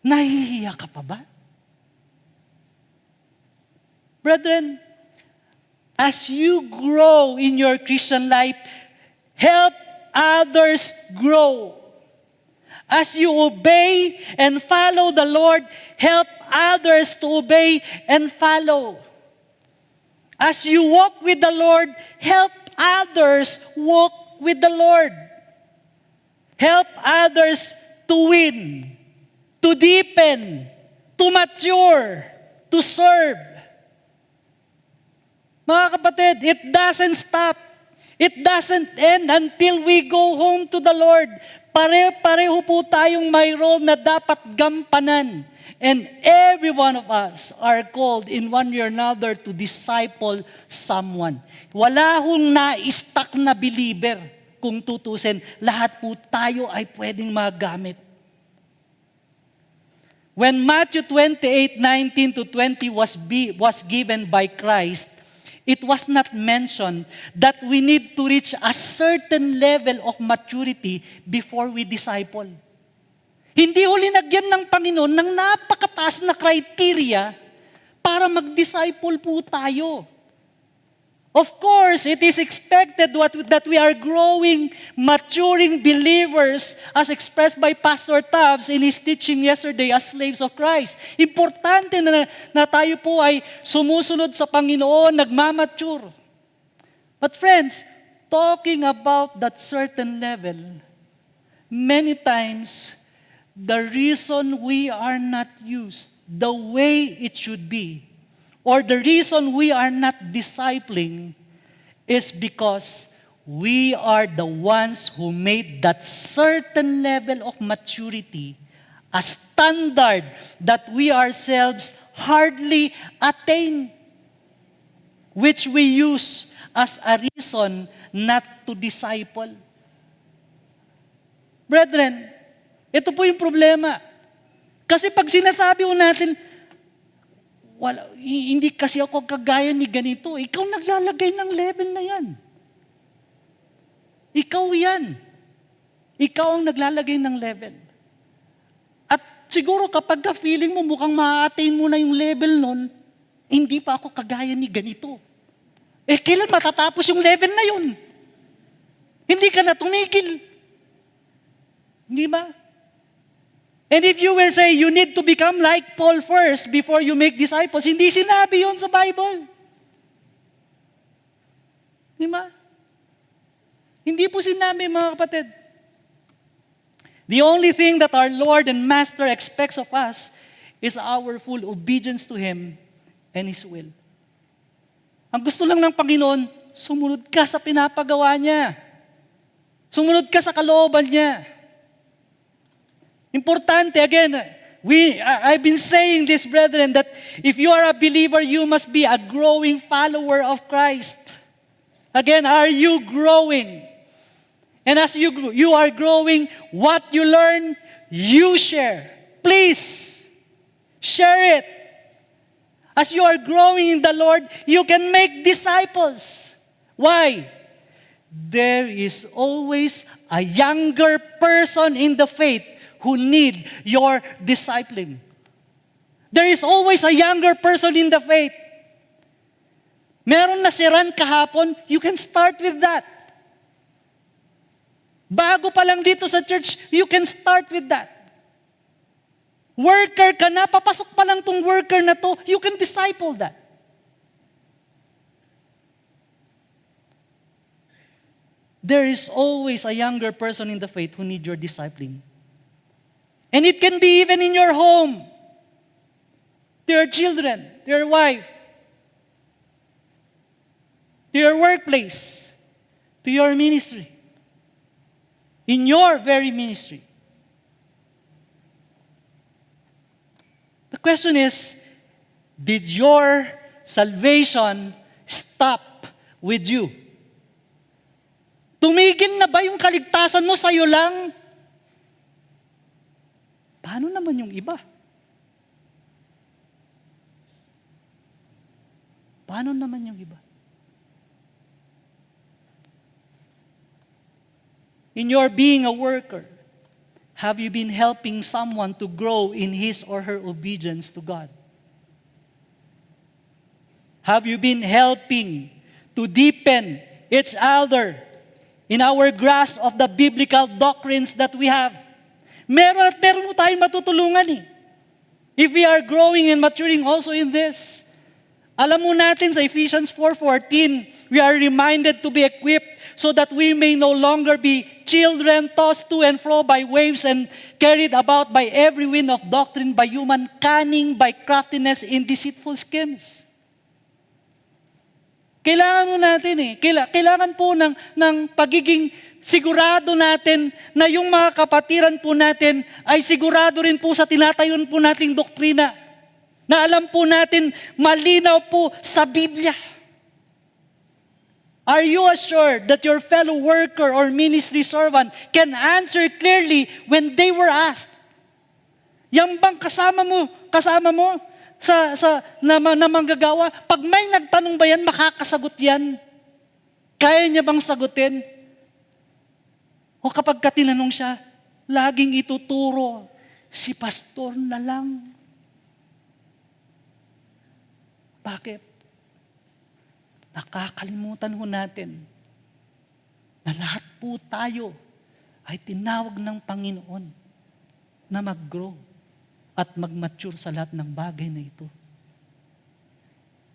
Nahihiya ka pa ba? Brethren, as you grow in your Christian life, help others grow. As you obey and follow the Lord, help others to obey and follow. As you walk with the Lord, help others walk with the Lord. Help others to win, to deepen, to mature, to serve. Mga kapatid, it doesn't stop. It doesn't end until we go home to the Lord. Pare-pareho po tayong may role na dapat gampanan. And every one of us are called in one way or another to disciple someone. Wala hong na-stuck na believer kung tutusin. Lahat po tayo ay pwedeng magamit. When Matthew 28:19-20 was given by Christ, it was not mentioned that we need to reach a certain level of maturity before we disciple. Hindi ho linagyan ng Panginoon ng napakataas na criteria para para mag-disciple po tayo. Of course, it is expected that we are growing, maturing believers as expressed by Pastor Tabs in his teaching yesterday as slaves of Christ. Importante na tayo po ay sumusunod sa Panginoon, nagmamature. But friends, talking about that certain level, many times, the reason we are not used the way it should be, or the reason we are not discipling, is because we are the ones who made that certain level of maturity a standard that we ourselves hardly attain, which we use as a reason not to disciple. Brethren, ito po yung problema. Kasi pag sinasabi mo natin, hindi kasi ako kagaya ni ganito, ikaw naglalagay ng level na yan. Ikaw yan. Ikaw ang naglalagay ng level. At siguro kapag ka-feeling mo mukhang ma-attain mo na yung level nun, hindi pa ako kagaya ni ganito. Kailan matatapos yung level na yun? Hindi ka na tumigil. Hindi ba? And if you will say, you need to become like Paul first before you make disciples, hindi sinabi yun sa Bible. Di ba? Hindi po sinabi, mga kapatid. The only thing that our Lord and Master expects of us is our full obedience to Him and His will. Ang gusto lang ng Panginoon, sumunod ka sa pinapagawa niya. Sumunod ka sa kalooban niya. Importante, again, I've been saying this, brethren, that if you are a believer, you must be a growing follower of Christ. Again, are you growing? And as you are growing, what you learn, you share. Please, share it. As you are growing in the Lord, you can make disciples. Why? There is always a younger person in the faith who need your discipling. There is always a younger person in the faith. Meron na si Ran kahapon, you can start with that. Bago pa lang dito sa church, you can start with that. Worker ka na, papasok pa lang tong worker na to, you can disciple that. There is always a younger person in the faith who need your discipling. And it can be even in your home, to your children, to your wife, to your workplace, to your ministry, in your very ministry. The question is, did your salvation stop with you? Tumigil na ba yung kaligtasan mo sa'yo lang? Paano naman yung iba? Paano naman yung iba? In your being a worker, have you been helping someone to grow in his or her obedience to God? Have you been helping to deepen each other in our grasp of the biblical doctrines that we have? Meron mo tayong matutulungan eh. If we are growing and maturing also in this. Alam mo natin sa Ephesians 4:14, we are reminded to be equipped so that we may no longer be children tossed to and fro by waves and carried about by every wind of doctrine, by human cunning, by craftiness in deceitful schemes. Kailangan mo natin eh. Kailangan po ng pagiging sigurado natin na yung mga kapatiran po natin ay sigurado rin po sa tinatayon po nating doktrina. Na alam po natin, malinaw po sa Biblia. Are you assured that your fellow worker or ministry servant can answer clearly when they were asked? Yang bang kasama mo na manggagawa, pag may nagtanong ba yan, makakasagot yan? Kaya niya bang sagutin? O kapag tinanong siya, laging ituturo, si pastor na lang. Bakit? Nakakalimutan ho natin na lahat po tayo ay tinawag ng Panginoon na mag-grow at mag-mature sa lahat ng bagay na ito.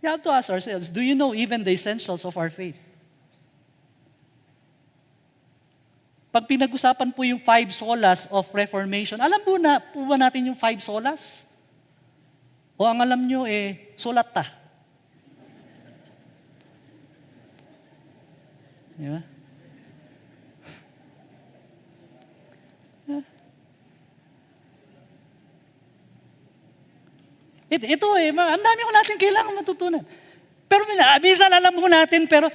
We have to ask ourselves, do you know even the essentials of our faith? Pag pinag-usapan po yung 5 solas of Reformation, alam po ba natin yung 5 solas? O ang alam nyo sulata. Di ba? Ito ang dami ko natin kailangan matutunan. Pero minsan alam mo natin, pero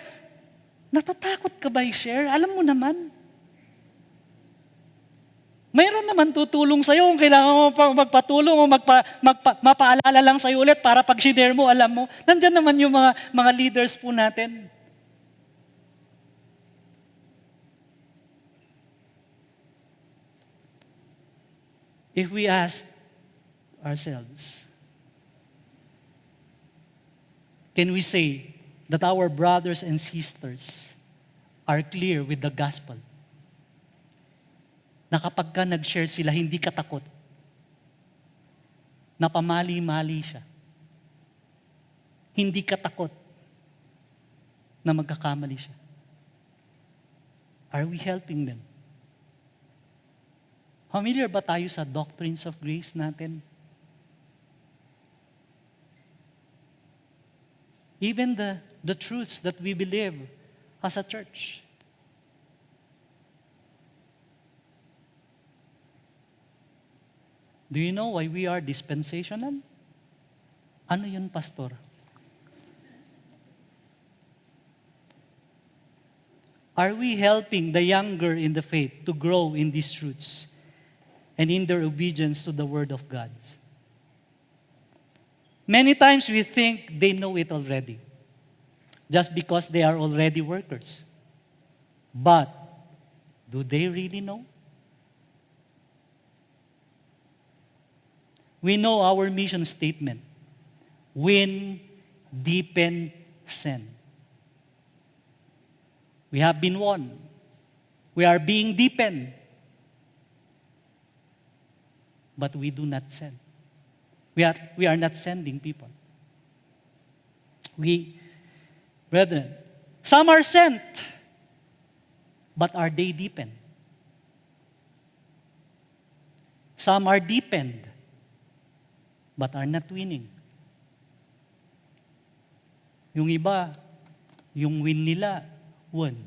natatakot ka ba i-share? Alam mo naman. Mayroon naman tutulong sa'yo kung kailangan mo magpatulong o mapaalala lang sa'yo ulit para pag share mo, alam mo. Nandyan naman yung mga leaders po natin. If we ask ourselves, can we say that our brothers and sisters are clear with the gospel? Na kapag ka nag-share sila, hindi ka takot. Na pamali-mali siya. Hindi ka takot na magkakamali siya. Are we helping them? Familiar ba tayo sa doctrines of grace natin? Even the truths that we believe as a church. Do you know why we are dispensational? Ano yun, Pastor? Are we helping the younger in the faith to grow in these truths and in their obedience to the Word of God? Many times we think they know it already, just because they are already workers. But, do they really know? We know our mission statement. Win, deepen, send. We have been won. We are being deepened. But we do not send. We are not sending people. Brethren, some are sent, but are they deepened? Some are deepened, but are not winning. Yung iba, yung win nila, won.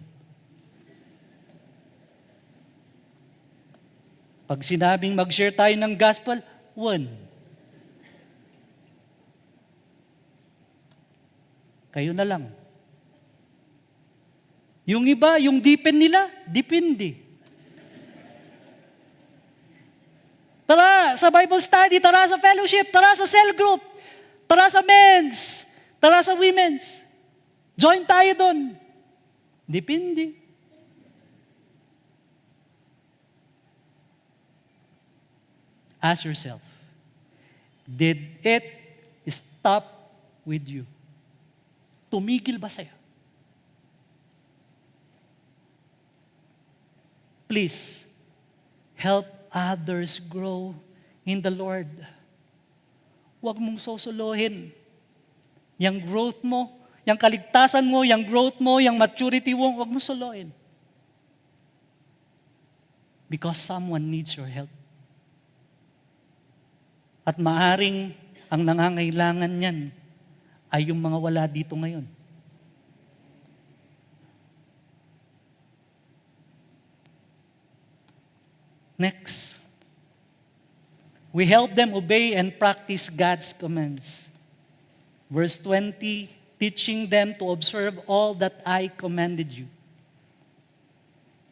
Pag sinabing mag-share tayo ng gospel, won. Kayo na lang. Yung iba, yung deepen nila, depende. Tara sa Bible study, tara sa fellowship, tara sa cell group, tara sa men's, tara sa women's. Join tayo doon. Depende. Ask yourself, did it stop with you? Tumigil ba sa'yo? Please, help others grow in the Lord. Huwag mong susuluhin. Yang growth mo, yang kaligtasan mo, yang growth mo, yang maturity mo, huwag mong suluhin. Because someone needs your help. At maaring ang nangangailangan niyan ay yung mga wala dito ngayon. Next, we help them obey and practice God's commands. Verse 20, teaching them to observe all that I commanded you.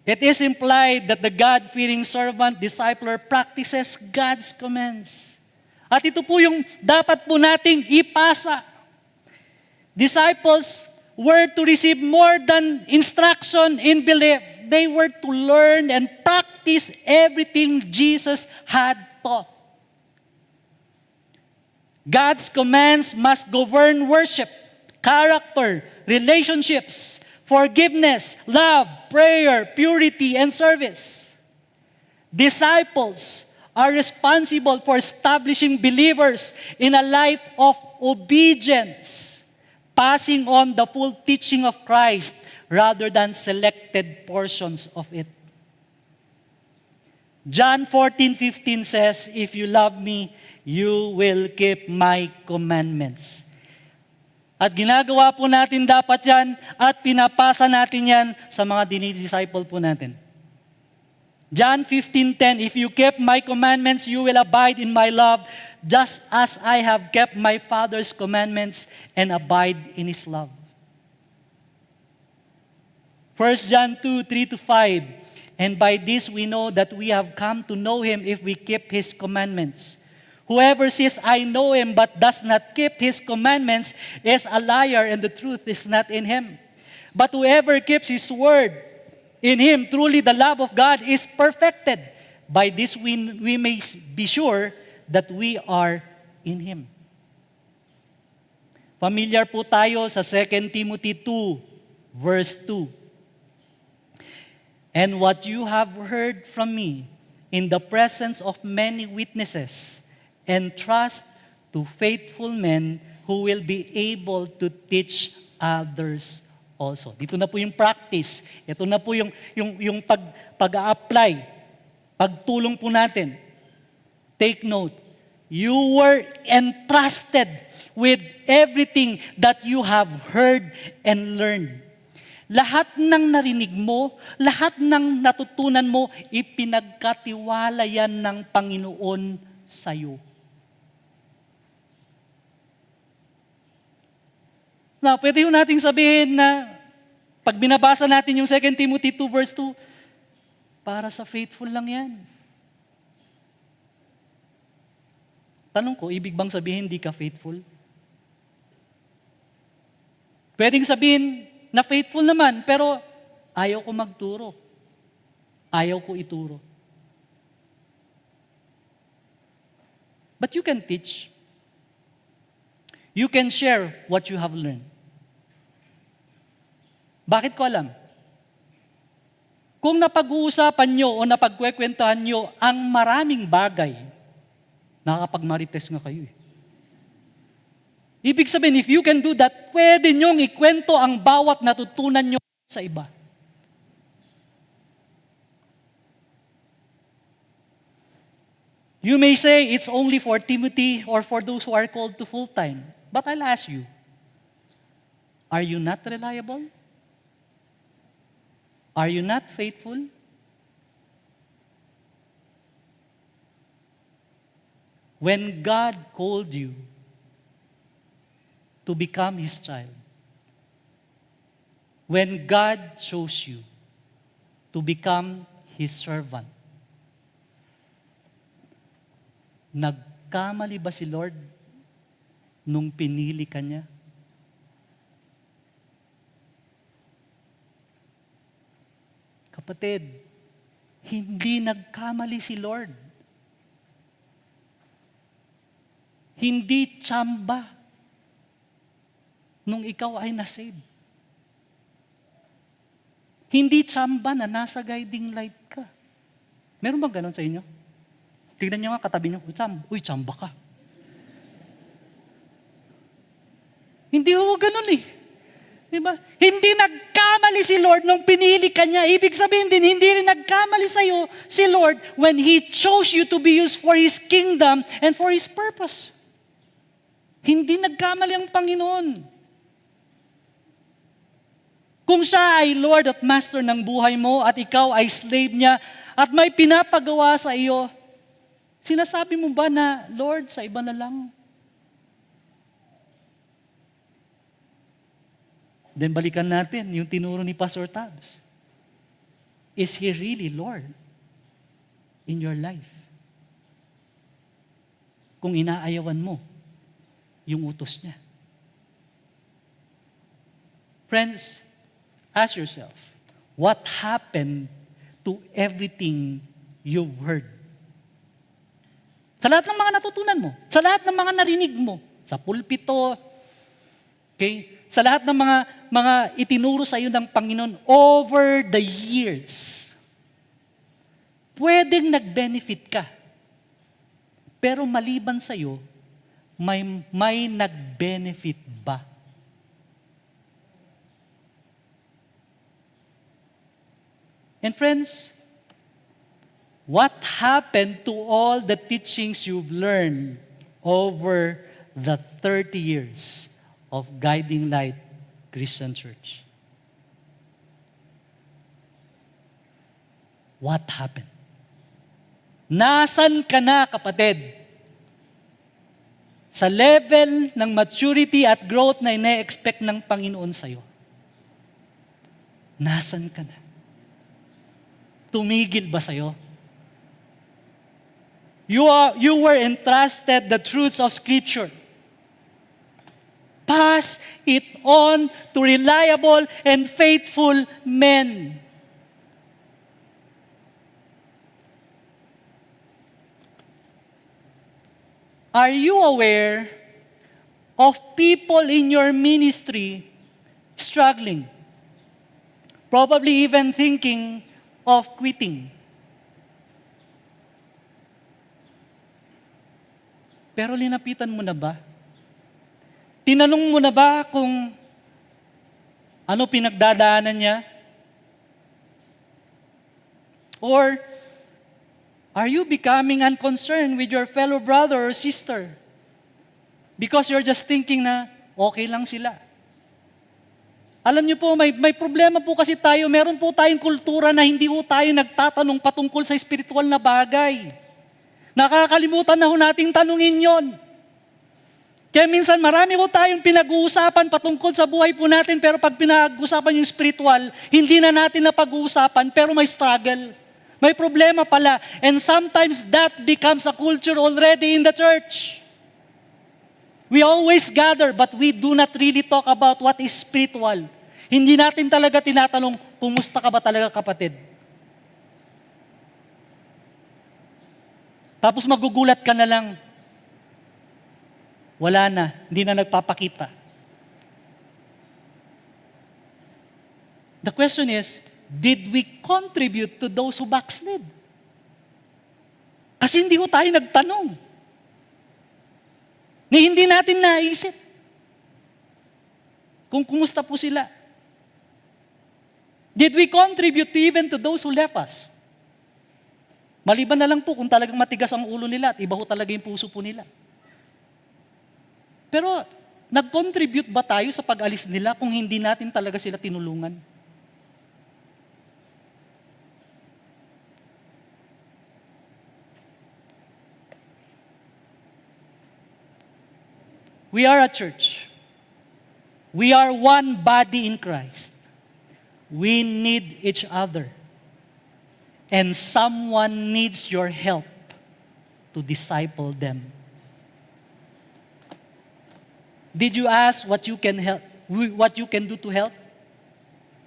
It is implied that the God-fearing servant, discipler, practices God's commands. At ito po yung dapat po nating ipasa. Disciples were to receive more than instruction in belief. They were to learn and practice everything Jesus had taught. God's commands must govern worship, character, relationships, forgiveness, love, prayer, purity, and service. Disciples are responsible for establishing believers in a life of obedience, passing on the full teaching of Christ rather than selected portions of it. John 14:15 says, "If you love me, you will keep my commandments." At ginagawa po natin dapat yan at pinapasa natin yan sa mga dinidisciple po natin. John 15:10, "If you keep my commandments, you will abide in my love, just as I have kept my Father's commandments and abide in His love." 1 John 2:3-5, "And by this we know that we have come to know Him if we keep His commandments. Whoever says, 'I know Him,' but does not keep His commandments is a liar, and the truth is not in him. But whoever keeps His word, in him truly the love of God is perfected. By this we may be sure that we are in Him." Familiar po tayo sa 2 Timothy 2, verse 2. "And what you have heard from me in the presence of many witnesses, entrust to faithful men who will be able to teach others also." Dito na po yung practice. Ito na po yung pag-a-apply. Pagtulong po natin. Take note. You were entrusted with everything that you have heard and learned. Lahat ng narinig mo, lahat ng natutunan mo, ipinagkatiwala yan ng Panginoon sa iyo. Now, pwede yung nating sabihin na pag binabasa natin yung 2 Timothy 2 verse 2, para sa faithful lang yan. Tanong ko, ibig bang sabihin di ka faithful? Pwedeng sabihin na faithful naman, pero ayaw ko magturo. Ayaw ko ituro. But you can teach. You can share what you have learned. Bakit ko alam? Kung napag-uusapan nyo o napagkwekwentuhan nyo ang maraming bagay, nakakapag-marites nga kayo eh. Ibig sabihin, if you can do that, pwede nyong ikwento ang bawat natutunan nyo sa iba. You may say it's only for Timothy or for those who are called to full-time. But I'll ask you, are you not reliable? Are you not faithful? When God called you to become His child, when God chose you to become His servant, nagkamali ba si Lord nung pinili ka niya? Kapatid, hindi nagkamali si Lord. Hindi tsamba nung ikaw ay nasave. Hindi tsamba na nasa guiding light ka. Meron bang ganon sa inyo? Tignan nyo nga katabi nyo, uy, tsamba ka. Hindi ho ganon eh. Diba? Hindi nagkamali si Lord nung pinili ka niya. Ibig sabihin din, hindi rin nagkamali sa'yo si Lord when He chose you to be used for His kingdom and for His purpose. Hindi nagkamali ang Panginoon. Kung siya ay Lord at Master ng buhay mo at ikaw ay slave niya at may pinapagawa sa iyo, sinasabi mo ba na, Lord, sa iba na lang? Then balikan natin yung tinuro ni Pastor Tabs. Is He really Lord in your life? Kung inaayawan mo yung utos niya. Friends, ask yourself, what happened to everything you've heard? Sa lahat ng mga natutunan mo, sa lahat ng mga narinig mo, sa pulpito, okay? Sa lahat ng mga itinuro sa iyo ng Panginoon over the years, pwedeng nag-benefit ka. Pero maliban sa iyo, may nag-benefit ba? And friends, what happened to all the teachings you've learned over the 30 years of Guiding Light Christian Church? What happened? Nasaan ka na, kapatid? Sa level ng maturity at growth na ine-expect ng Panginoon sa'yo. Nasaan ka na? Tumigil ba sa'yo? You were entrusted the truths of Scripture. Pass it on to reliable and faithful men. Are you aware of people in your ministry struggling? Probably even thinking of quitting. Pero linapitan mo na ba? Tinanong mo na ba kung ano pinagdadaanan niya? Or are you becoming unconcerned with your fellow brother or sister? Because you're just thinking na okay lang sila. Alam niyo po, may problema po kasi tayo. Meron po tayong kultura na hindi po tayo nagtatanong patungkol sa spiritual na bagay. Nakakalimutan na ho nating tanungin yon. Kaya minsan marami po tayong pinag-uusapan patungkol sa buhay po natin, pero pag pinag-uusapan yung spiritual, hindi na natin napag-uusapan, pero may struggle. May problema pala. And sometimes that becomes a culture already in the church. We always gather, but we do not really talk about what is spiritual. Hindi natin talaga tinatanong, kumusta ka ba talaga, kapatid? Tapos magugulat ka na lang. Wala na, hindi na nagpapakita. The question is, did we contribute to those who backslid? Kasi hindi ko tayo nagtanong. Hindi natin naisip kung kumusta po sila. Did we contribute even to those who left us? Maliban na lang po kung talagang matigas ang ulo nila at iba ho talaga yung puso po nila. Pero nag-contribute ba tayo sa pag-alis nila kung hindi natin talaga sila tinulungan? We are a church. We are one body in Christ. We need each other. And someone needs your help to disciple them. Did you ask what you can help? What you can do to help?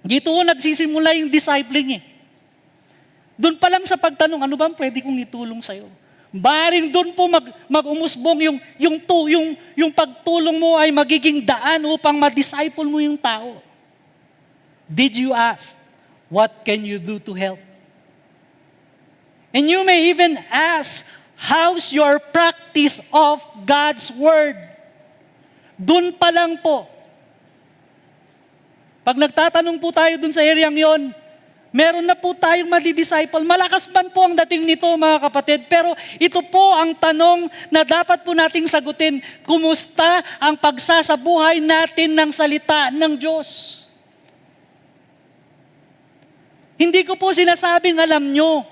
Dito nagsisimula yung discipling eh. Doon pa lang sa pagtanong, ano ba pwede kong itulong sa'yo? Baring doon po mag-umusbong yung pagtulong mo ay magiging daan upang ma-disciple mo yung tao. Did you ask, what can you do to help? And you may even ask, how's your practice of God's Word? Doon pa lang po. Pag nagtatanong po tayo doon sa areang yon, meron na po tayong madi-disciple. Malakas man po ang dating nito, mga kapatid. Pero ito po ang tanong na dapat po nating sagutin. Kumusta ang pagsasabuhay natin ng salita ng Diyos? Hindi ko po sinasabing alam nyo.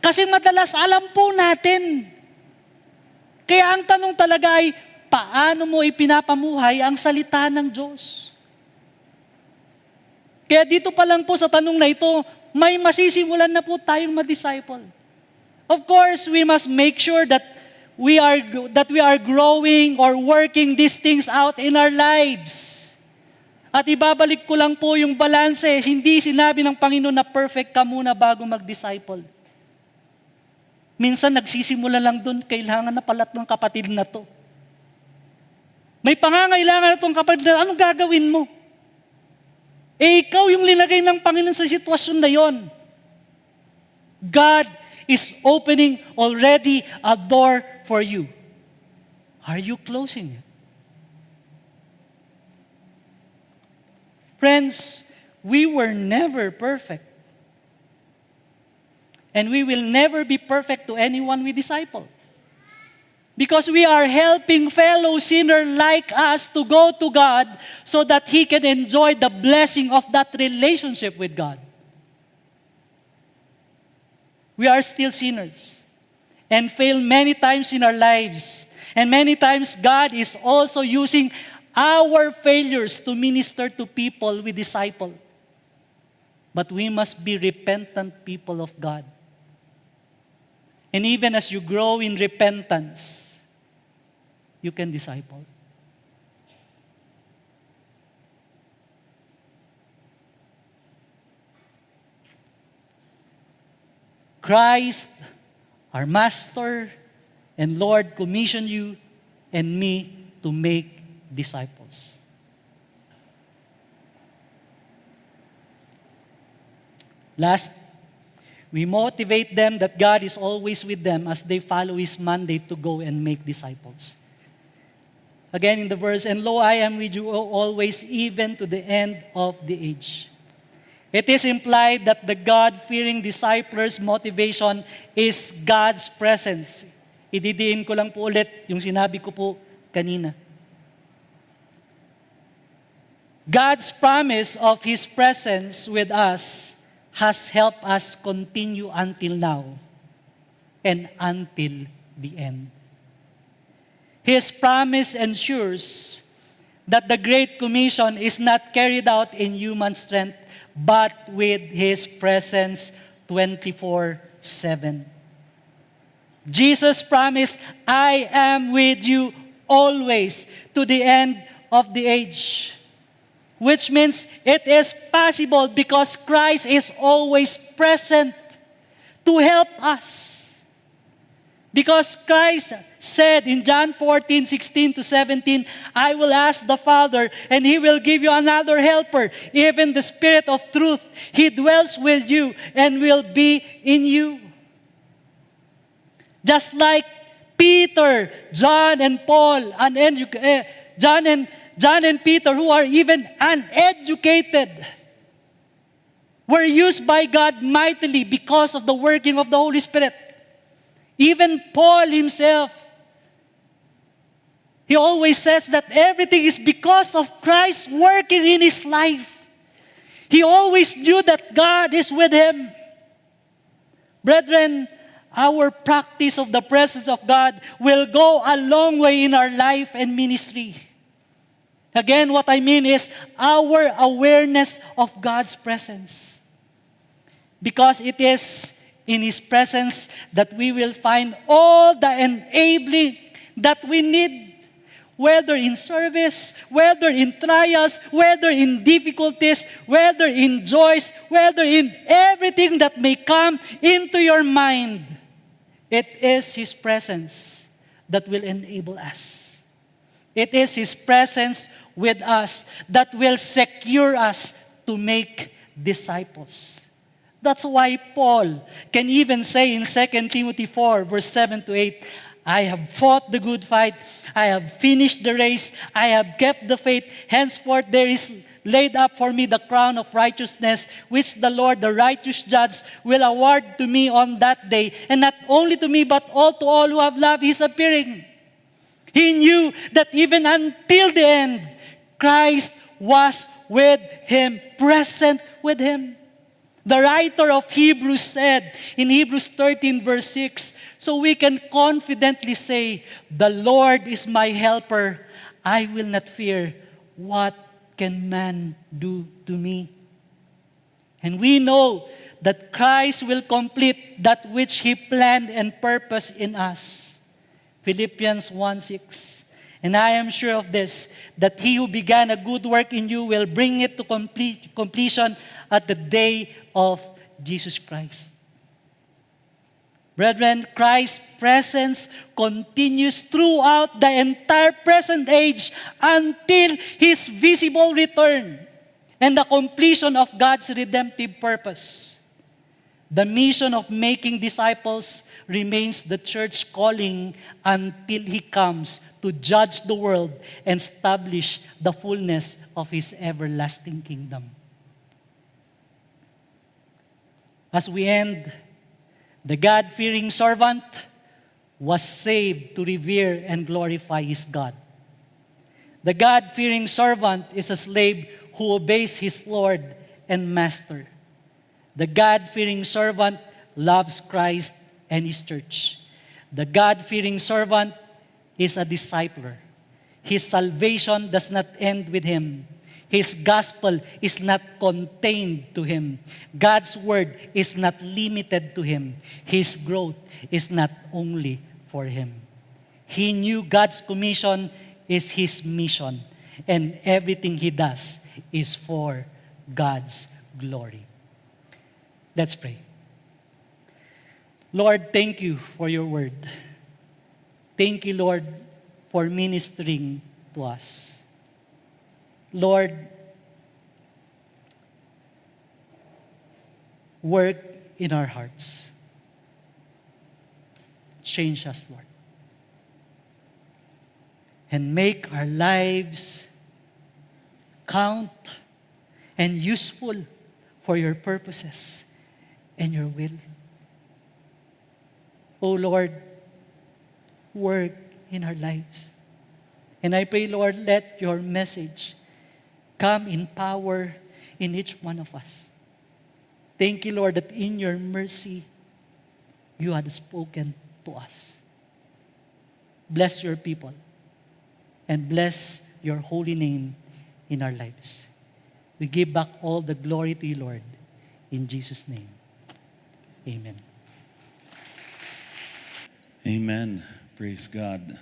Kasi madalas alam po natin. Kaya ang tanong talaga ay, paano mo ipinapamuhay ang salita ng Diyos? Kaya dito pa lang po sa tanong na ito, may masisimulan na po tayong ma-disciple. Of course, we must make sure that we are growing or working these things out in our lives. At ibabalik ko lang po yung balanse. Hindi sinabi ng Panginoon na perfect ka muna bago mag-disciple. Minsan nagsisimula lang doon, kailangan na pala ng kapatid na to. May pangangailangan na itong kapatid na, anong gagawin mo? Ikaw yung linagay ng Panginoon sa sitwasyon na yon. God is opening already a door for you. Are you closing it? Friends, we were never perfect. And we will never be perfect to anyone we disciple. Because we are helping fellow sinner like us to go to God so that he can enjoy the blessing of that relationship with God. We are still sinners and fail many times in our lives. And many times God is also using our failures to minister to people we disciple. But we must be repentant people of God. And even as you grow in repentance, you can disciple. Christ, our Master and Lord, commissioned you and me to make disciples. Last, we motivate them that God is always with them as they follow His mandate to go and make disciples. Again in the verse, and lo, I am with you always, even to the end of the age. It is implied that the God-fearing disciples' motivation is God's presence. Ididiin ko lang po ulit yung sinabi ko po kanina. God's promise of His presence with us has helped us continue until now and until the end. His promise ensures that the Great Commission is not carried out in human strength, but with His presence 24/7. Jesus promised, I am with you always to the end of the age. Which means it is possible because Christ is always present to help us. Because Christ said in John 14:16-17, I will ask the Father, and He will give you another helper, even the Spirit of truth. He dwells with you and will be in you. Just like Peter, John, and Paul, John and Peter, who are even uneducated, were used by God mightily because of the working of the Holy Spirit. Even Paul himself, he always says that everything is because of Christ working in his life. He always knew that God is with him. Brethren, our practice of the presence of God will go a long way in our life and ministry. Again, what I mean is our awareness of God's presence. Because it is in His presence that we will find all the enabling that we need, whether in service, whether in trials, whether in difficulties, whether in joys, whether in everything that may come into your mind. It is His presence that will enable us. It is His presence with us that will secure us to make disciples. That's why Paul can even say in 2 Timothy 4, verse 7-8, I have fought the good fight, I have finished the race, I have kept the faith, henceforth there is laid up for me the crown of righteousness, which the Lord, the righteous judge, will award to me on that day, and not only to me, but all to all who have loved His appearing. He knew that even until the end, Christ was with him, present with him. The writer of Hebrews said in Hebrews 13 verse 6, so we can confidently say, the Lord is my helper, I will not fear. What can man do to me? And we know that Christ will complete that which He planned and purposed in us. Philippians 1:6. And I am sure of this, that He who began a good work in you will bring it to completion at the day of Jesus Christ. Brethren, Christ's presence continues throughout the entire present age until His visible return and the completion of God's redemptive purpose. The mission of making disciples remains the church calling until He comes to judge the world and establish the fullness of His everlasting kingdom. As we end, the God-fearing servant was saved to revere and glorify his God. The God-fearing servant is a slave who obeys his Lord and Master. The God-fearing servant loves Christ and His church. The God-fearing servant is a discipler. His salvation does not end with him. His gospel is not contained to him. God's word is not limited to him. His growth is not only for him. He knew God's commission is his mission, and everything he does is for God's glory. Let's pray. Lord, thank you for your word. Thank you, Lord, for ministering to us. Lord, work in our hearts. Change us, Lord. And make our lives count and useful for your purposes and your will. Oh Lord, work in our lives. And I pray, Lord, let your message come in power in each one of us. Thank you, Lord, that in your mercy, you had spoken to us. Bless your people and bless your holy name in our lives. We give back all the glory to you, Lord, in Jesus' name. Amen. Amen. Praise God.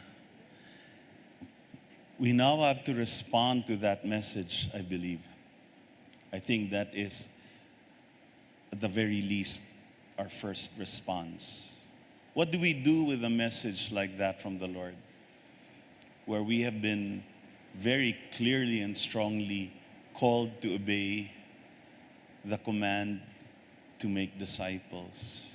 We now have to respond to that message, I believe. I think that is, at the very least, our first response. What do we do with a message like that from the Lord, where we have been very clearly and strongly called to obey the command to make disciples?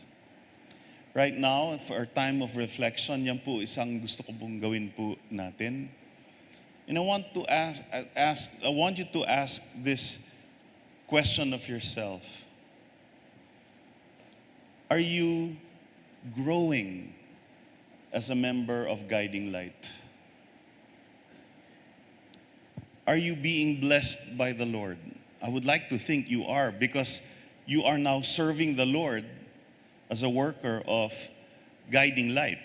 Right now, for our time of reflection, yan po isang gusto ko pong gawin po natin. And I want you to ask this question of yourself. Are you growing as a member of Guiding Light? Are you being blessed by the Lord? I would like to think you are, because you are now serving the Lord as a worker of Guiding Light.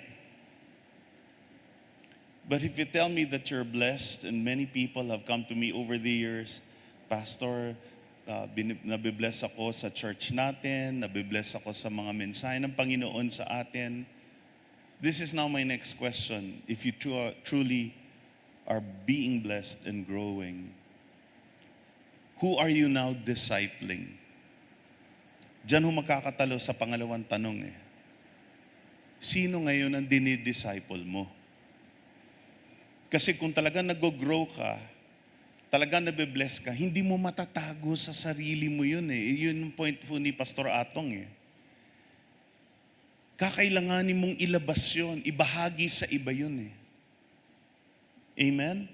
But if you tell me that you're blessed, and many people have come to me over the years, Pastor, nabibless ako sa church natin, nabibless ako sa mga mensahe ng Panginoon sa atin. This is now my next question. If you truly are being blessed and growing, who are you now discipling? Diyan ho makakatalo sa pangalawang tanong eh. Sino ngayon ang dinidisciple mo? Kasi kung talagang nag-grow ka, talagang nabibless ka, hindi mo matatago sa sarili mo yun eh. Yun yung point po ni Pastor Atong eh. Kakailanganin mong ilabas yun, ibahagi sa iba yun eh. Amen?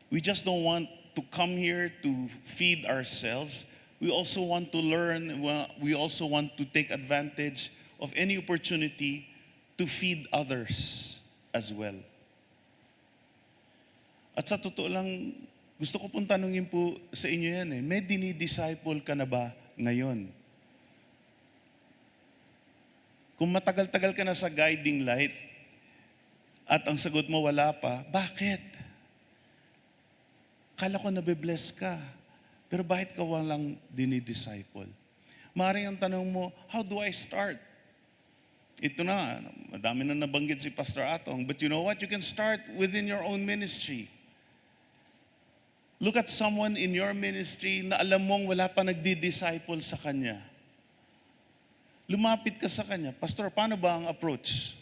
We just don't want to come here to feed ourselves. We also want to learn, we also want to take advantage of any opportunity to feed others as well. At sa totoo lang, gusto ko pong tanungin po sa inyo yan eh, may dinidisciple ka na ba ngayon? Kung matagal-tagal ka na sa Guiding Light at ang sagot mo wala pa, bakit? Akala ko nabibless ka, pero bakit ka walang dinidisciple? Maaaring ang tanong mo, how do I start? Ito na, madami na nabanggit si Pastor Atong, but you know what? You can start within your own ministry. Look at someone in your ministry na alam mong wala pa nagdi-disciple sa kanya. lumapit ka sa kanya, Pastor, paano ba ang approach?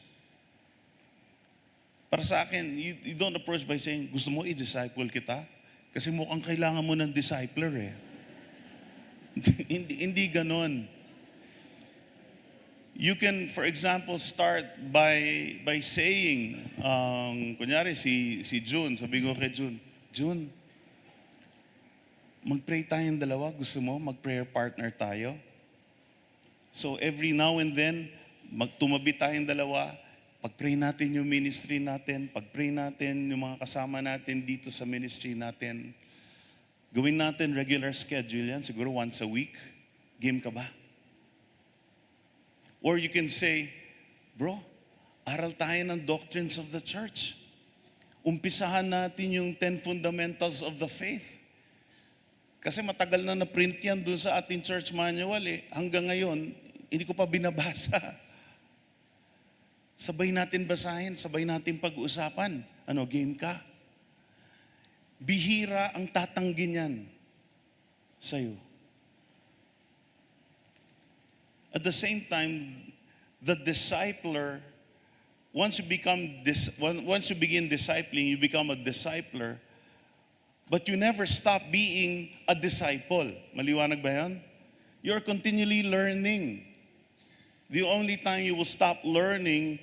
Para sa akin, you don't approach by saying, gusto mo i-disciple kita? Kasi mukhang kailangan mo ng discipler eh. hindi ganon. You can, for example, start by saying, kunyari si June, sabi ko kay June, mag-pray tayong dalawa, gusto mo mag-prayer partner tayo? So every now and then, tumabi tayong dalawa, pag-pray natin yung ministry natin, pag-pray natin yung mga kasama natin dito sa ministry natin. Gawin natin regular schedule yan, siguro once a week. Game ka ba? Or you can say, bro, aral tayo ng doctrines of the church. Umpisahan natin yung 10 fundamentals of the faith. Kasi matagal na na-print yan dun sa ating church manual eh. Hanggang ngayon, hindi ko pa binabasa. Sabay natin basahin, sabay natin pag-uusapan. Ano, game ka? Bihira ang tatanggi niyan sa'yo. At the same time, the discipler, once you begin discipling, you become a discipler, but you never stop being a disciple. Maliwanag ba yan? You're continually learning. The only time you will stop learning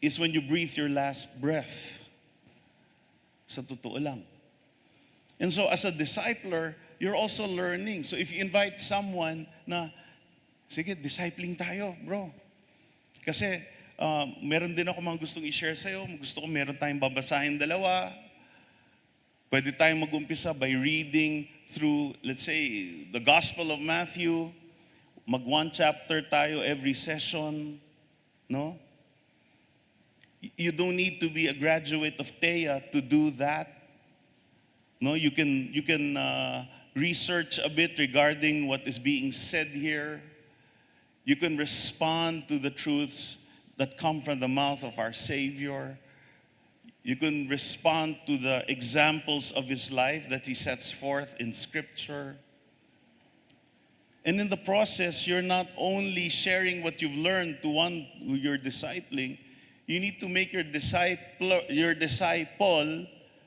is when you breathe your last breath. Sa totoo lang. And so as a discipler, you're also learning. So if you invite someone na, sige, discipling tayo, bro. Kasi meron din ako mga gustong i-share sa'yo. Gusto ko meron tayong babasahin dalawa. Pwede tayong mag-umpisa by reading through, let's say, the Gospel of Matthew. Mag-one chapter tayo every session. No? You don't need to be a graduate of TEA to do that. No, you can research a bit regarding what is being said here. You can respond to the truths that come from the mouth of our Savior. You can respond to the examples of His life that He sets forth in Scripture. And in the process, you're not only sharing what you've learned to one who you're discipling, you need to make your disciple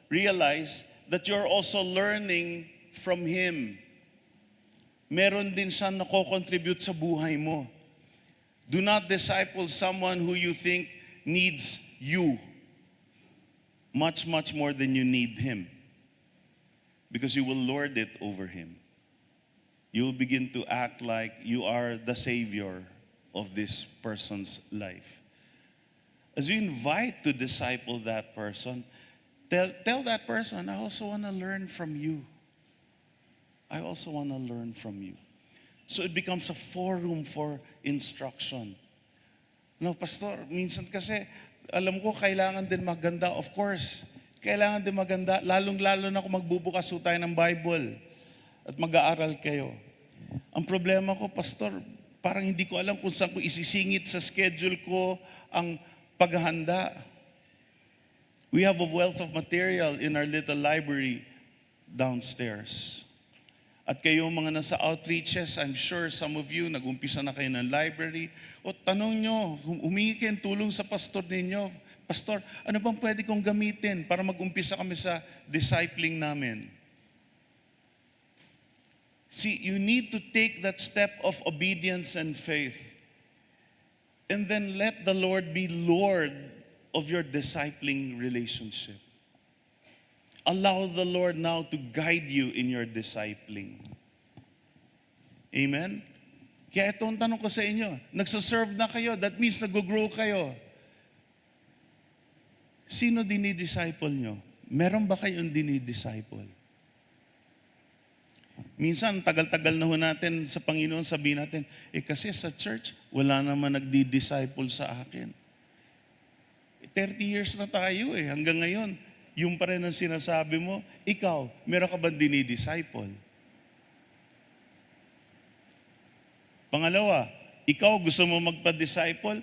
realize that you're also learning from Him. Meron din siyang nako-contribute sa buhay mo. Do not disciple someone who you think needs you much, much more than you need him. Because you will lord it over him. You will begin to act like you are the savior of this person's life. As you invite to disciple that person, tell that person, I also want to learn from you. I also want to learn from you. So it becomes a forum for instruction. No, Pastor, minsan kasi, alam ko, kailangan din maganda. Of course, kailangan din maganda. Lalong-lalo na kung magbubukas ho tayo ng Bible at mag-aaral kayo. Ang problema ko, Pastor, parang hindi ko alam kung saan ko isisingit sa schedule ko ang paghahanda. We have a wealth of material in our little library downstairs. At kayo mga nasa outreaches, I'm sure some of you, nag-umpisa na kayo ng library. O tanong nyo, humingi kayo ng tulong sa pastor ninyo. Pastor, ano bang pwede kong gamitin para mag-umpisa kami sa discipling namin? See, you need to take that step of obedience and faith. And then let the Lord be Lord of your discipling relationship. Allow the Lord now to guide you in your discipling. Amen? Kaya ito ang tanong ko sa inyo. Nagsaserve na kayo. That means nag-grow kayo. Sino dinidisciple nyo? Meron ba kayong dinidisciple? Minsan, tagal-tagal na ho natin sa Panginoon, sabihin natin, kasi sa church, wala naman nagdi-disciple sa akin. 30 years na tayo hanggang ngayon. Yung pa rin ang sinasabi mo, ikaw, meron ka bang dinidisciple? Pangalawa, ikaw gusto mo magpa-disciple,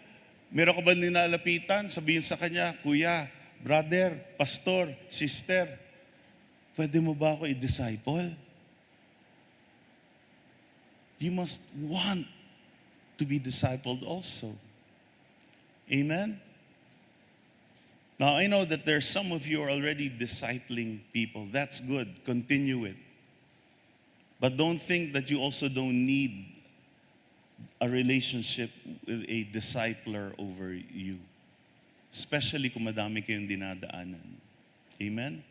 meron ka bang ninalapitan? Sabihin sa kanya, kuya, brother, pastor, sister, pwede mo ba ako i-disciple? You must want to be discipled also. Amen? Now, I know that there's some of you are already discipling people. That's good. Continue it. But don't think that you also don't need a relationship with a discipler over you. Especially kung madami kayong dinadaanan. Amen?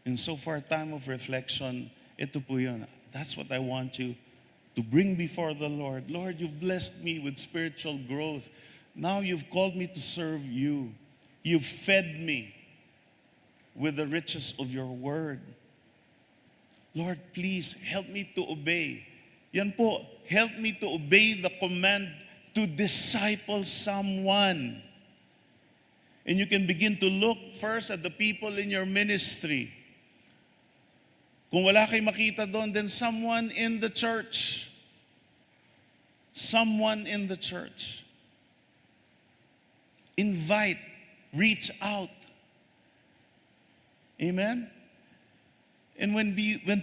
And so for a time of reflection, ito po yun. That's what I want you to bring before the Lord. Lord, you've blessed me with spiritual growth. Now you've called me to serve you. You've fed me with the riches of your word. Lord, please help me to obey. Yan po, help me to obey the command to disciple someone. And you can begin to look first at the people in your ministry. Kung wala kayo makita doon, then someone in the church. Someone in the church. Invite, reach out. Amen? And when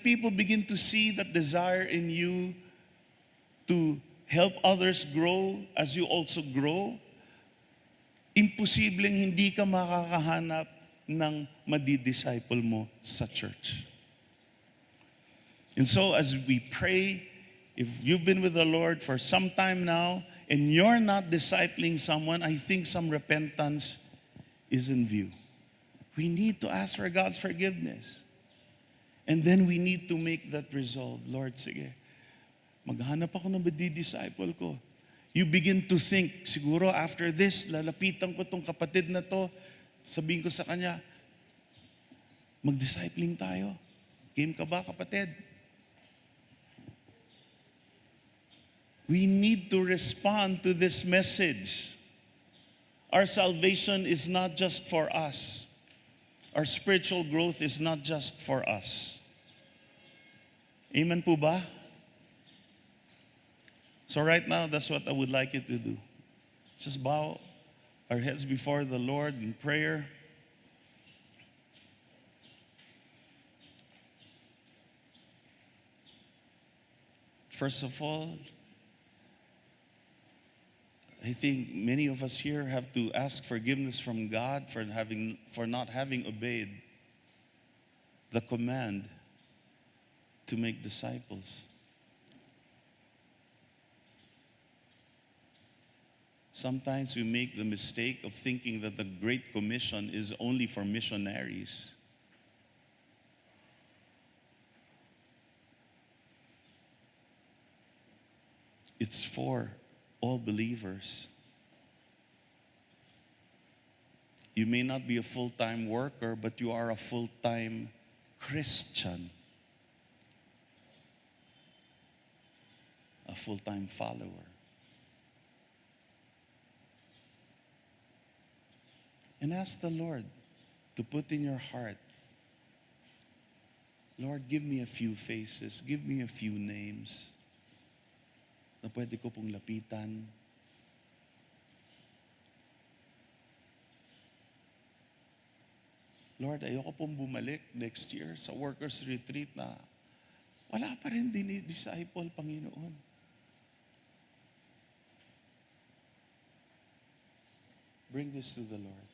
people begin to see that desire in you to help others grow as you also grow, imposibleng hindi ka makakahanap ng madidisciple mo sa church. And so as we pray, if you've been with the Lord for some time now and you're not discipling someone, I think some repentance is in view. We need to ask for God's forgiveness. And then we need to make that resolve. Lord, sige, maghanap ako ng madidisciple ko. You begin to think, siguro after this, lalapitan ko tong kapatid na to, sabihin ko sa kanya, mag-discipling tayo. Game ka ba, kapatid? We need to respond to this message. Our salvation is not just for us. Our spiritual growth is not just for us. Amen po ba? So right now, that's what I would like you to do. Just bow our heads before the Lord in prayer. First of all, I think many of us here have to ask forgiveness from God for not having obeyed the command to make disciples. Sometimes we make the mistake of thinking that the Great Commission is only for missionaries. It's for all believers. You may not be a full-time worker, but you are a full-time Christian, a full-time follower. And ask the Lord to put in your heart, Lord, give me a few faces, give me a few names na pwede ko pong lapitan. Lord, ayoko pong bumalik next year sa workers' retreat na wala pa rin disciple, Panginoon. Bring this to the Lord.